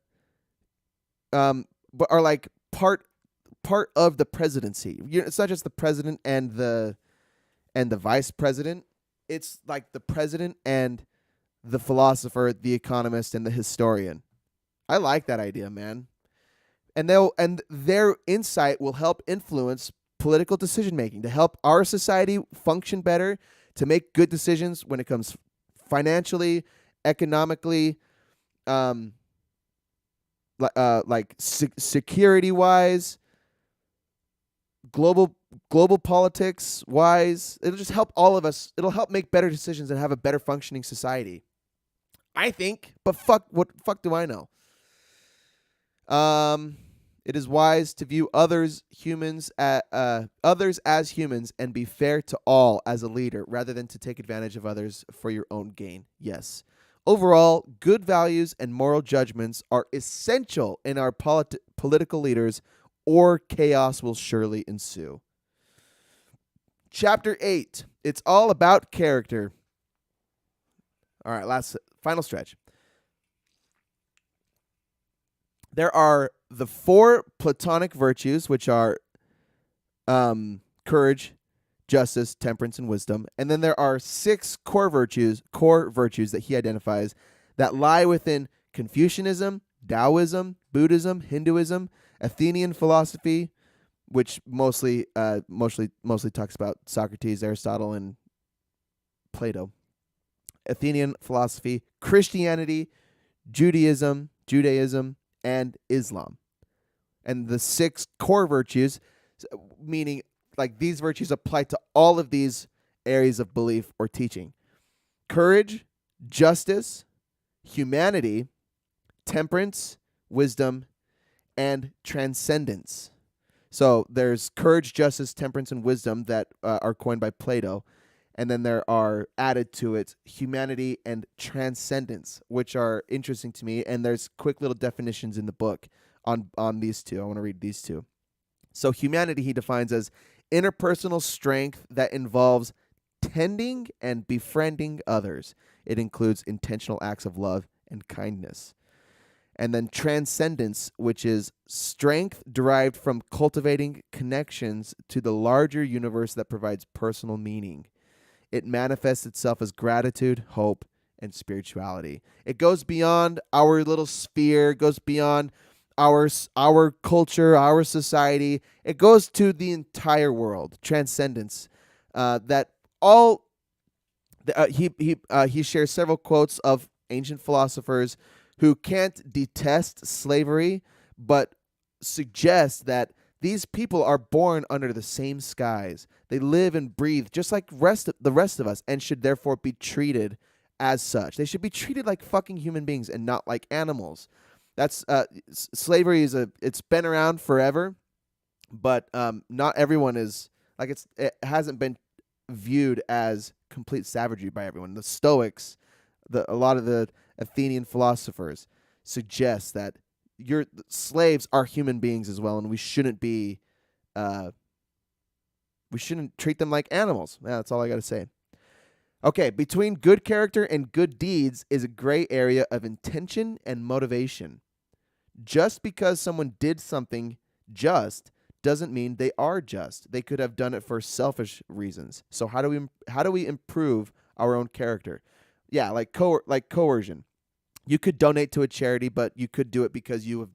are like part of the presidency. It's not just the president and the vice president. It's like the president and the philosopher, the economist, and the historian. I like that idea, man. And their insight will help influence political decision making, to help our society function better, to make good decisions when it comes financially, economically, like security wise, global politics wise. It'll just help all of us. It'll help make better decisions and have a better functioning society, I think. But what fuck do I know? It is wise to view others as humans and be fair to all as a leader, rather than to take advantage of others for your own gain. Yes. Overall, good values and moral judgments are essential in our political leaders, or chaos will surely ensue. Chapter 8. It's all about character. All right, final stretch. There are the 4 Platonic virtues, which are courage, justice, temperance, and wisdom. And then there are 6 core virtues that he identifies that lie within Confucianism, Taoism, Buddhism, Hinduism, Athenian philosophy, which mostly talks about Socrates, Aristotle, and Plato. Athenian philosophy, Christianity, Judaism, and Islam. And the 6 core virtues, meaning like these virtues apply to all of these areas of belief or teaching. Courage, justice, humanity, temperance, wisdom, and transcendence. So there's courage, justice, temperance, and wisdom that are coined by Plato. And then there are added to it humanity and transcendence, which are interesting to me. And there's quick little definitions in the book on these two. I want to read these two. So humanity he defines as interpersonal strength that involves tending and befriending others. It includes intentional acts of love and kindness. And then transcendence, which is strength derived from cultivating connections to the larger universe that provides personal meaning. It manifests itself as gratitude, hope, and spirituality. It goes beyond our little sphere, goes beyond our culture, our society. It goes to the entire world. Transcendence. He shares several quotes of ancient philosophers who can't detest slavery, but suggest that these people are born under the same skies. They live and breathe just like the rest of us, and should therefore be treated as such. They should be treated like fucking human beings and not like animals. That's slavery it's been around forever, but not everyone is like it hasn't been viewed as complete savagery by everyone. The Stoics, a lot of the Athenian philosophers suggest that slaves are human beings as well, and we shouldn't treat them like animals. Yeah, that's all I got to say. Okay, between good character and good deeds is a gray area of intention and motivation. Just because someone did something just doesn't mean they are just. They could have done it for selfish reasons. So how do we improve our own character? Yeah, like coercion. You could donate to a charity, but you could do it because you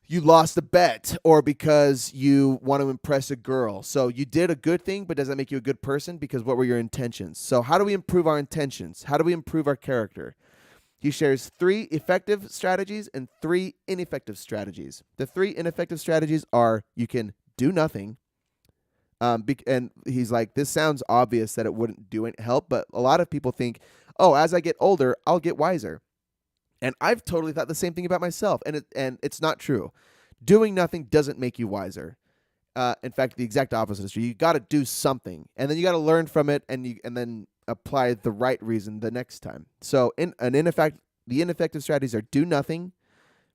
lost a bet or because you want to impress a girl. So you did a good thing, but does that make you a good person? Because what were your intentions? So how do we improve our intentions? How do we improve our character? He shares 3 effective strategies and 3 ineffective strategies. The 3 ineffective strategies are you can do nothing. And he's like, this sounds obvious that it wouldn't help, but a lot of people think, oh, as I get older, I'll get wiser. And I've totally thought the same thing about myself, and it's not true. Doing nothing doesn't make you wiser. In fact, the exact opposite is true. You got to do something, and then you got to learn from it, and then apply the right reason the next time. So, the ineffective strategies are do nothing,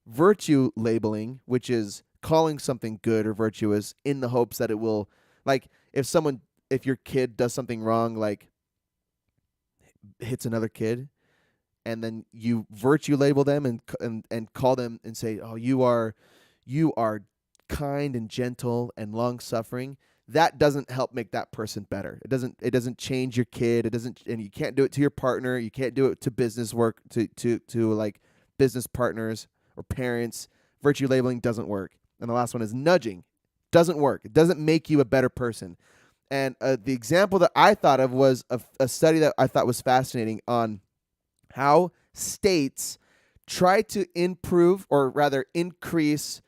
virtue labeling, which is calling something good or virtuous in the hopes that it will, like if your kid does something wrong, like hits another kid, and then you virtue label them and call them and say, oh, you are kind and gentle and long suffering. That doesn't help make that person better. It doesn't change your kid. And you can't do it to your partner. You can't do it to business work, to like business partners or parents. Virtue labeling doesn't work. And the last one is nudging. Doesn't work. It doesn't make you a better person. And the example that I thought of was a study that I thought was fascinating on how states try to improve, or rather increase,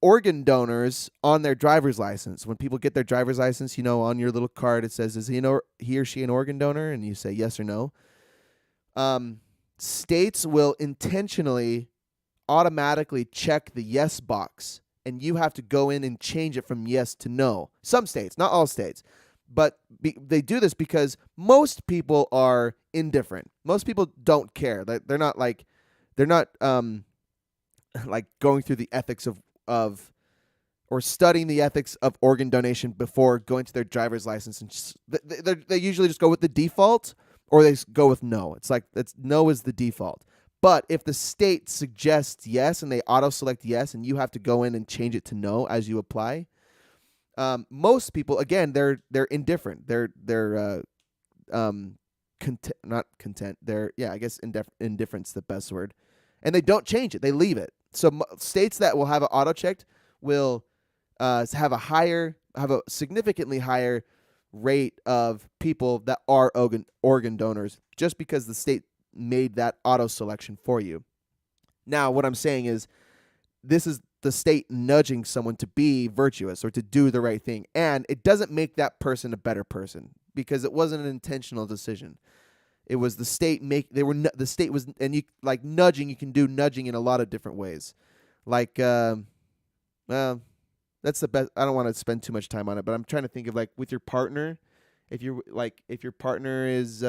organ donors on their driver's license. When people get their driver's license, on your little card it says, is he or she an organ donor? And you say yes or no. States will intentionally automatically check the yes box, and you have to go in and change it from yes to no. Some states, not all states, they do this because most people are indifferent. Most people don't care. They're not like going through the ethics of or studying the ethics of organ donation before going to their driver's license, and they usually just go with the default, or they go with no. It's no is the default. But if the state suggests yes and they auto select yes, and you have to go in and change it to no as you apply, most people, again, they're indifferent. They're not content. I guess indifferent's the best word, and they don't change it. They leave it. So states that will have it auto checked will have a significantly higher rate of people that are organ donors, just because the state made that auto selection for you. Now, what I'm saying is, this is the state nudging someone to be virtuous or to do the right thing, and it doesn't make that person a better person because it wasn't an intentional decision. It was the state the state was, and you like nudging. You can do nudging in a lot of different ways, like that's the best. I don't want to spend too much time on it, but I'm trying to think of, like, with your partner. If your partner is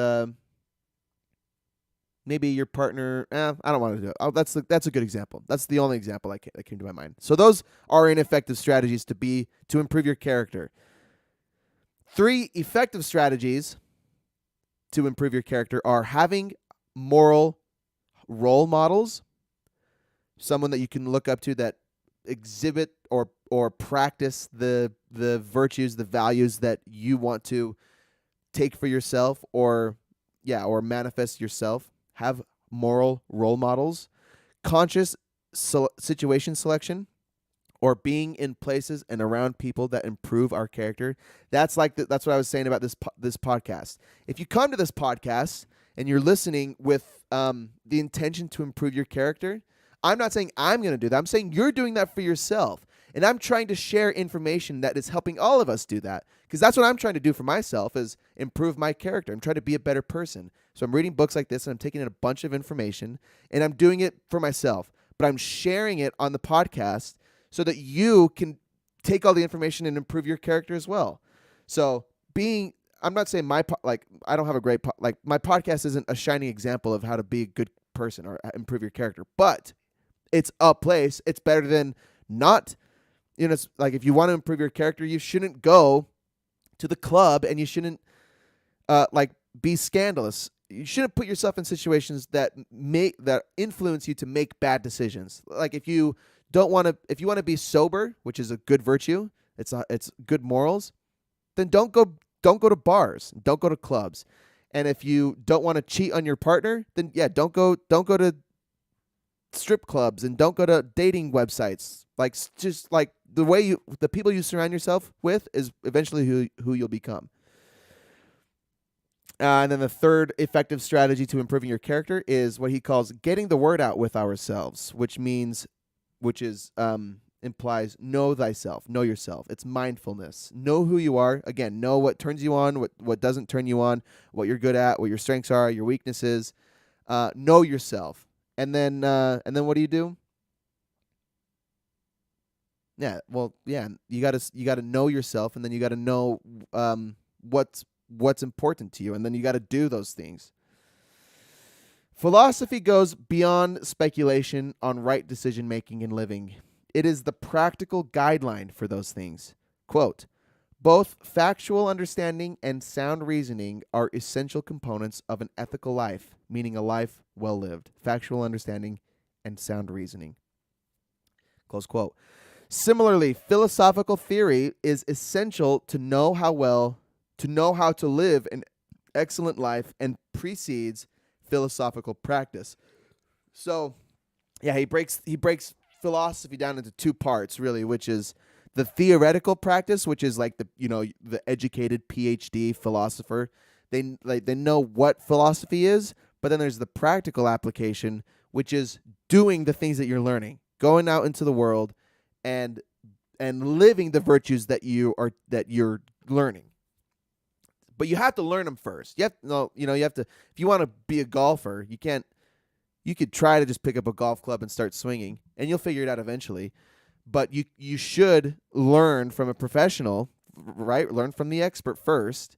maybe your partner. I don't want to do it. That's a good example. That's the only example that came to my mind. So those are ineffective strategies to improve your character. 3 effective strategies to improve your character are having moral role models, someone that you can look up to that exhibit or practice the virtues, the values that you want to take for yourself or manifest yourself. Have moral role models, conscious situation selection, or being in places and around people that improve our character. That's what I was saying about this podcast. If you come to this podcast and you're listening with the intention to improve your character, I'm not saying I'm going to do that. I'm saying you're doing that for yourself. And I'm trying to share information that is helping all of us do that, because that's what I'm trying to do for myself, is improve my character. I'm trying to be a better person. So I'm reading books like this, and I'm taking in a bunch of information, and I'm doing it for myself. But I'm sharing it on the podcast so that you can take all the information and improve your character as well. So I'm not saying I don't have a great my podcast isn't a shining example of how to be a good person or improve your character, but it's a place. It's better than not. It's like, if you want to improve your character, you shouldn't go to the club, and you shouldn't be scandalous. You shouldn't put yourself in situations that influence you to make bad decisions. Like, if you want to be sober, which is a good virtue, it's good morals, then don't go to bars, don't go to clubs. And if you don't want to cheat on your partner, then don't go to strip clubs, and don't go to dating websites. Like, just like the people you surround yourself with is eventually who you'll become. And then the third effective strategy to improving your character is what he calls getting the word out with ourselves, which implies know thyself, know yourself. It's mindfulness. Know who you are. Again, know what turns you on, what doesn't turn you on, what you're good at, what your strengths are, your weaknesses. Know yourself. And then what do? You gotta know yourself, and then you gotta know what's important to you, and then you gotta do those things. Philosophy goes beyond speculation on right decision making and living. It is the practical guideline for those things. Quote, both factual understanding and sound reasoning are essential components of an ethical life, meaning a life well lived. Factual understanding and sound reasoning. Close quote. Similarly, philosophical theory is essential to know how to live an excellent life, and precedes philosophical practice. So, he breaks philosophy down into 2 parts, really, which is the theoretical practice, which is like the educated PhD philosopher. They know what philosophy is, but then there's the practical application, which is doing the things that you're learning, going out into the world and living the virtues that you're learning. But you have to learn them first. You have to, if you want to be a golfer, you could try to just pick up a golf club and start swinging, and you'll figure it out eventually. But you should learn from a professional, right? Learn from the expert first.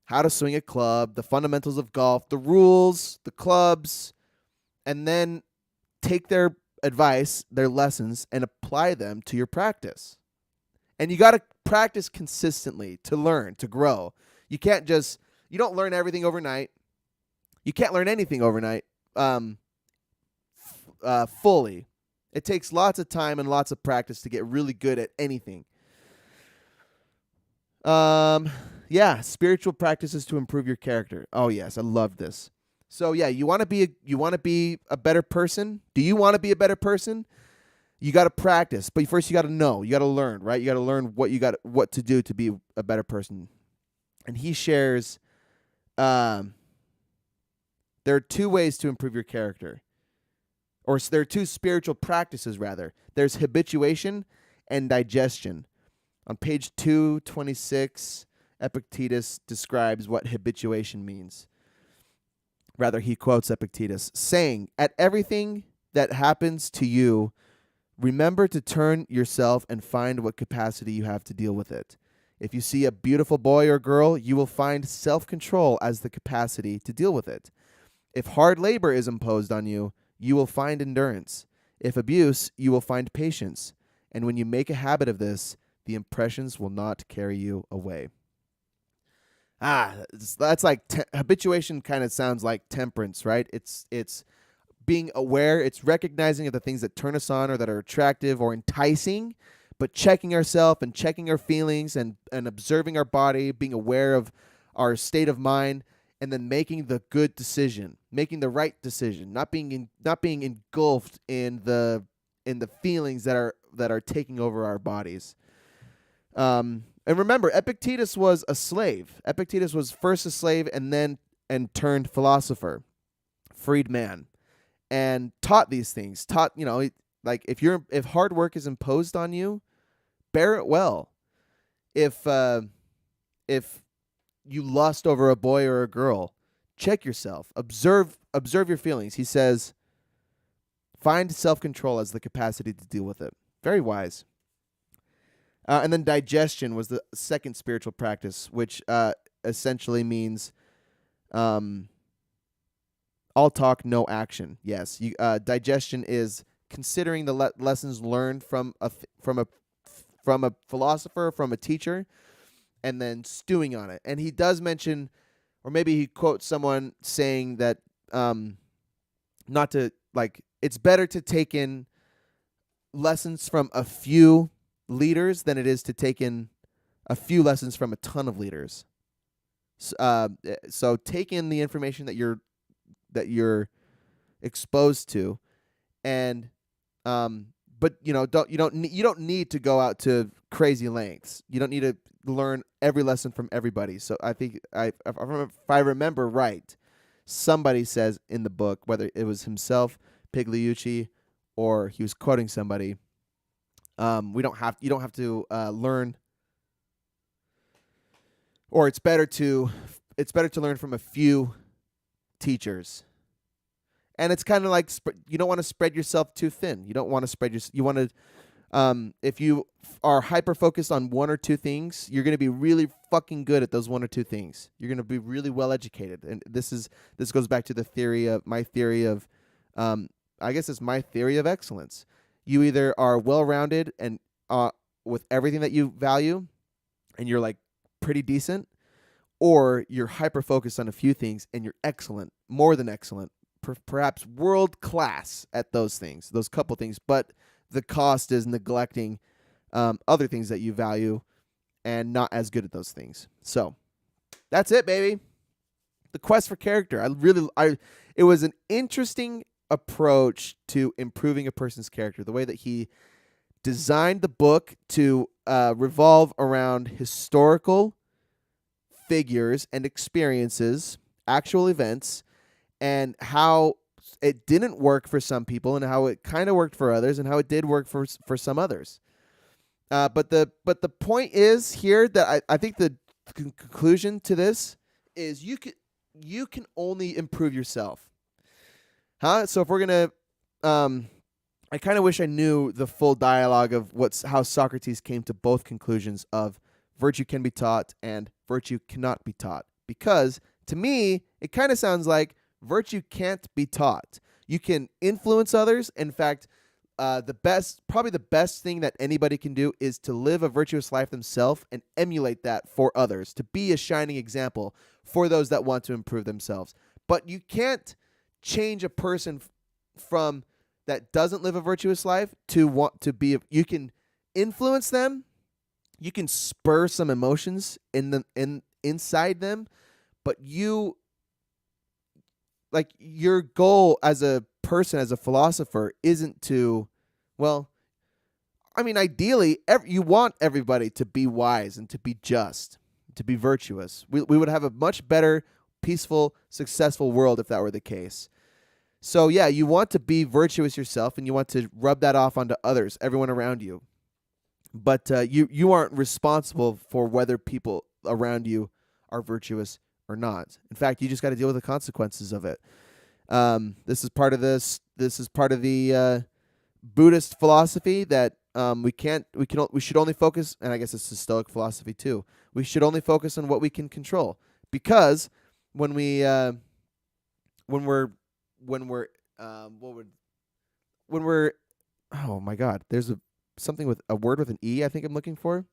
How to swing a club, the fundamentals of golf, the rules, the clubs, and then take their advice, their lessons, and apply them to your practice. And you got to practice consistently to learn, to grow. You don't learn everything overnight. You can't learn anything overnight fully. It takes lots of time and lots of practice to get really good at anything. Spiritual practices to improve your character. Oh yes, I love this. So yeah, you want to be a better person? Do you want to be a better person? You got to practice, but first you got to know. You got to learn, right? You got to learn what to do to be a better person. And he shares there are two ways to improve your character. Or there are two spiritual practices rather. There's habituation and digestion. On page 226, Epictetus describes what habituation means. Rather, he quotes Epictetus, saying, "At everything that happens to you, remember to turn yourself and find what capacity you have to deal with it. If you see a beautiful boy or girl, you will find self-control as the capacity to deal with it. If hard labor is imposed on you, you will find endurance. If abuse, you will find patience. And when you make a habit of this, the impressions will not carry you away." That's like habituation kind of sounds like temperance, right? It's being aware. It's recognizing of the things that turn us on or that are attractive or enticing, but checking ourselves and checking our feelings and observing our body, being aware of our state of mind, and then making the good decision, making the right decision, not being engulfed in the feelings that are taking over our bodies. And remember, Epictetus was a slave. Epictetus was first a slave and turned philosopher, freed man, and taught these things. Like if hard work is imposed on you, bear it well. If you lust over a boy or a girl, check yourself. Observe your feelings. He says, find self-control as the capacity to deal with it. Very wise. And then digestion was the second spiritual practice, which essentially means all talk, no action. Yes, digestion is considering the lessons learned from a philosopher, from a teacher, and then stewing on it. And he does mention, or maybe he quotes someone saying that it's better to take in lessons from a few leaders than it is to take in a few lessons from a ton of leaders. So take in the information that you're exposed to, and but you don't need to go out to crazy lengths. You don't need to learn every lesson from everybody. So I think if I remember right, somebody says in the book, whether it was himself, Pigliucci, or he was quoting somebody, you don't have to learn, or it's better to learn from a few teachers. And it's kind of like you don't want to spread yourself too thin. You don't want to spread you want to if you are hyper focused on one or two things, you're going to be really fucking good at those one or two things. You're going to be really well educated. And this goes back to my theory of I guess it's my theory of excellence. You either are well-rounded and with everything that you value, and you're like pretty decent, or you're hyper-focused on a few things and you're excellent, more than excellent, perhaps world-class at those things, those couple things, but the cost is neglecting other things that you value and not as good at those things. So that's it, baby. The quest for character. It was an interesting approach to improving a person's character, the way that he designed the book to revolve around historical figures and experiences, actual events, and how it didn't work for some people and how it kind of worked for others and how it did work for some others. But the point is here that I think the conclusion to this is you can only improve yourself. So if we're gonna, I kind of wish I knew the full dialogue of how Socrates came to both conclusions of virtue can be taught and virtue cannot be taught. Because to me, it kind of sounds like virtue can't be taught. You can influence others. In fact, probably the best thing that anybody can do is to live a virtuous life themselves and emulate that for others, to be a shining example for those that want to improve themselves. But you can't change a person from that doesn't live a virtuous life to want to be. You can influence them. You can spur some emotions inside them, but your goal as a person, as a philosopher, isn't to, ideally, you want everybody to be wise and to be just, to be virtuous. We would have a much better, peaceful, successful world if that were the case. So yeah, you want to be virtuous yourself, and you want to rub that off onto others, everyone around you. But you aren't responsible for whether people around you are virtuous or not. In fact, you just got to deal with the consequences of it. This is part of the Buddhist philosophy that we should only focus, and I guess it's the Stoic philosophy too. We should only focus on what we can control, because when we're oh my God, there's something with a word with an E I think I'm looking for.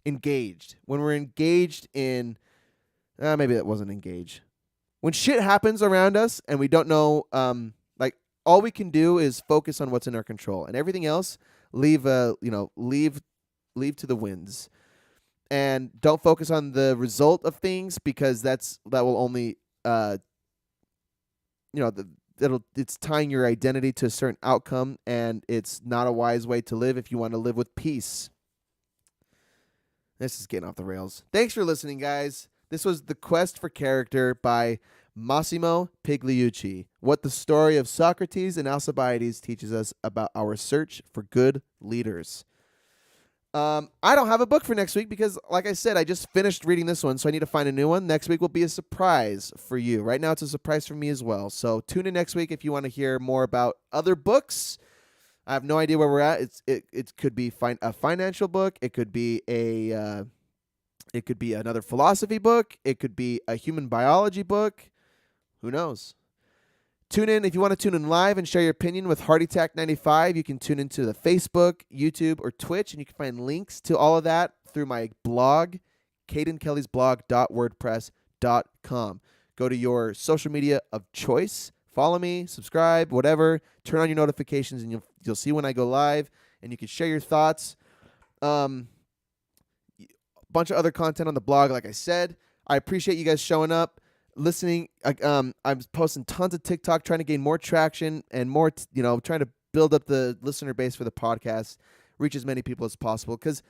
Engaged. When we're engaged in, maybe that wasn't engaged. When shit happens around us and we don't know, all we can do is focus on what's in our control, and everything else leave to the winds. And don't focus on the result of things, because that will only it's tying your identity to a certain outcome, and it's not a wise way to live if you want to live with peace. This is getting off the rails. Thanks for listening, guys. This was The Quest for Character by Massimo Pigliucci. What the story of Socrates and Alcibiades teaches us about our search for good leaders. I don't have a book for next week because, like I said, I just finished reading this one, so I need to find a new one. Next week will be a surprise for you. Right now, it's a surprise for me as well. So tune in next week if you want to hear more about other books. I have no idea where we're at. It could be a financial book. It could be another philosophy book. It could be a human biology book. Who knows? Tune in if you want to tune in live and share your opinion with Heart Attack 95. You can tune into the Facebook, YouTube, or Twitch, and you can find links to all of that through my blog, CadenKellysBlog.wordpress.com. Go to your social media of choice. Follow me, subscribe, whatever. Turn on your notifications, and you'll see when I go live, and you can share your thoughts. Bunch of other content on the blog, like I said. I appreciate you guys showing up, listening. I'm posting tons of TikTok, trying to gain more traction and more, trying to build up the listener base for the podcast, reach as many people as possible. Because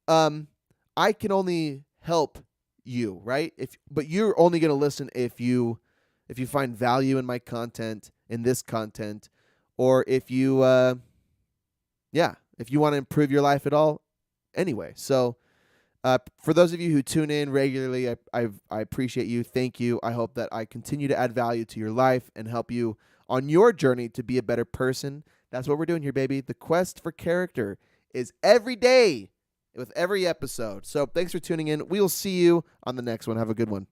I can only help you, right? But you're only going to listen if you find value in my content, in this content, or if you want to improve your life at all. Anyway, so. For those of you who tune in regularly, I appreciate you. Thank you. I hope that I continue to add value to your life and help you on your journey to be a better person. That's what we're doing here, baby. The quest for character is every day with every episode. So thanks for tuning in. We will see you on the next one. Have a good one.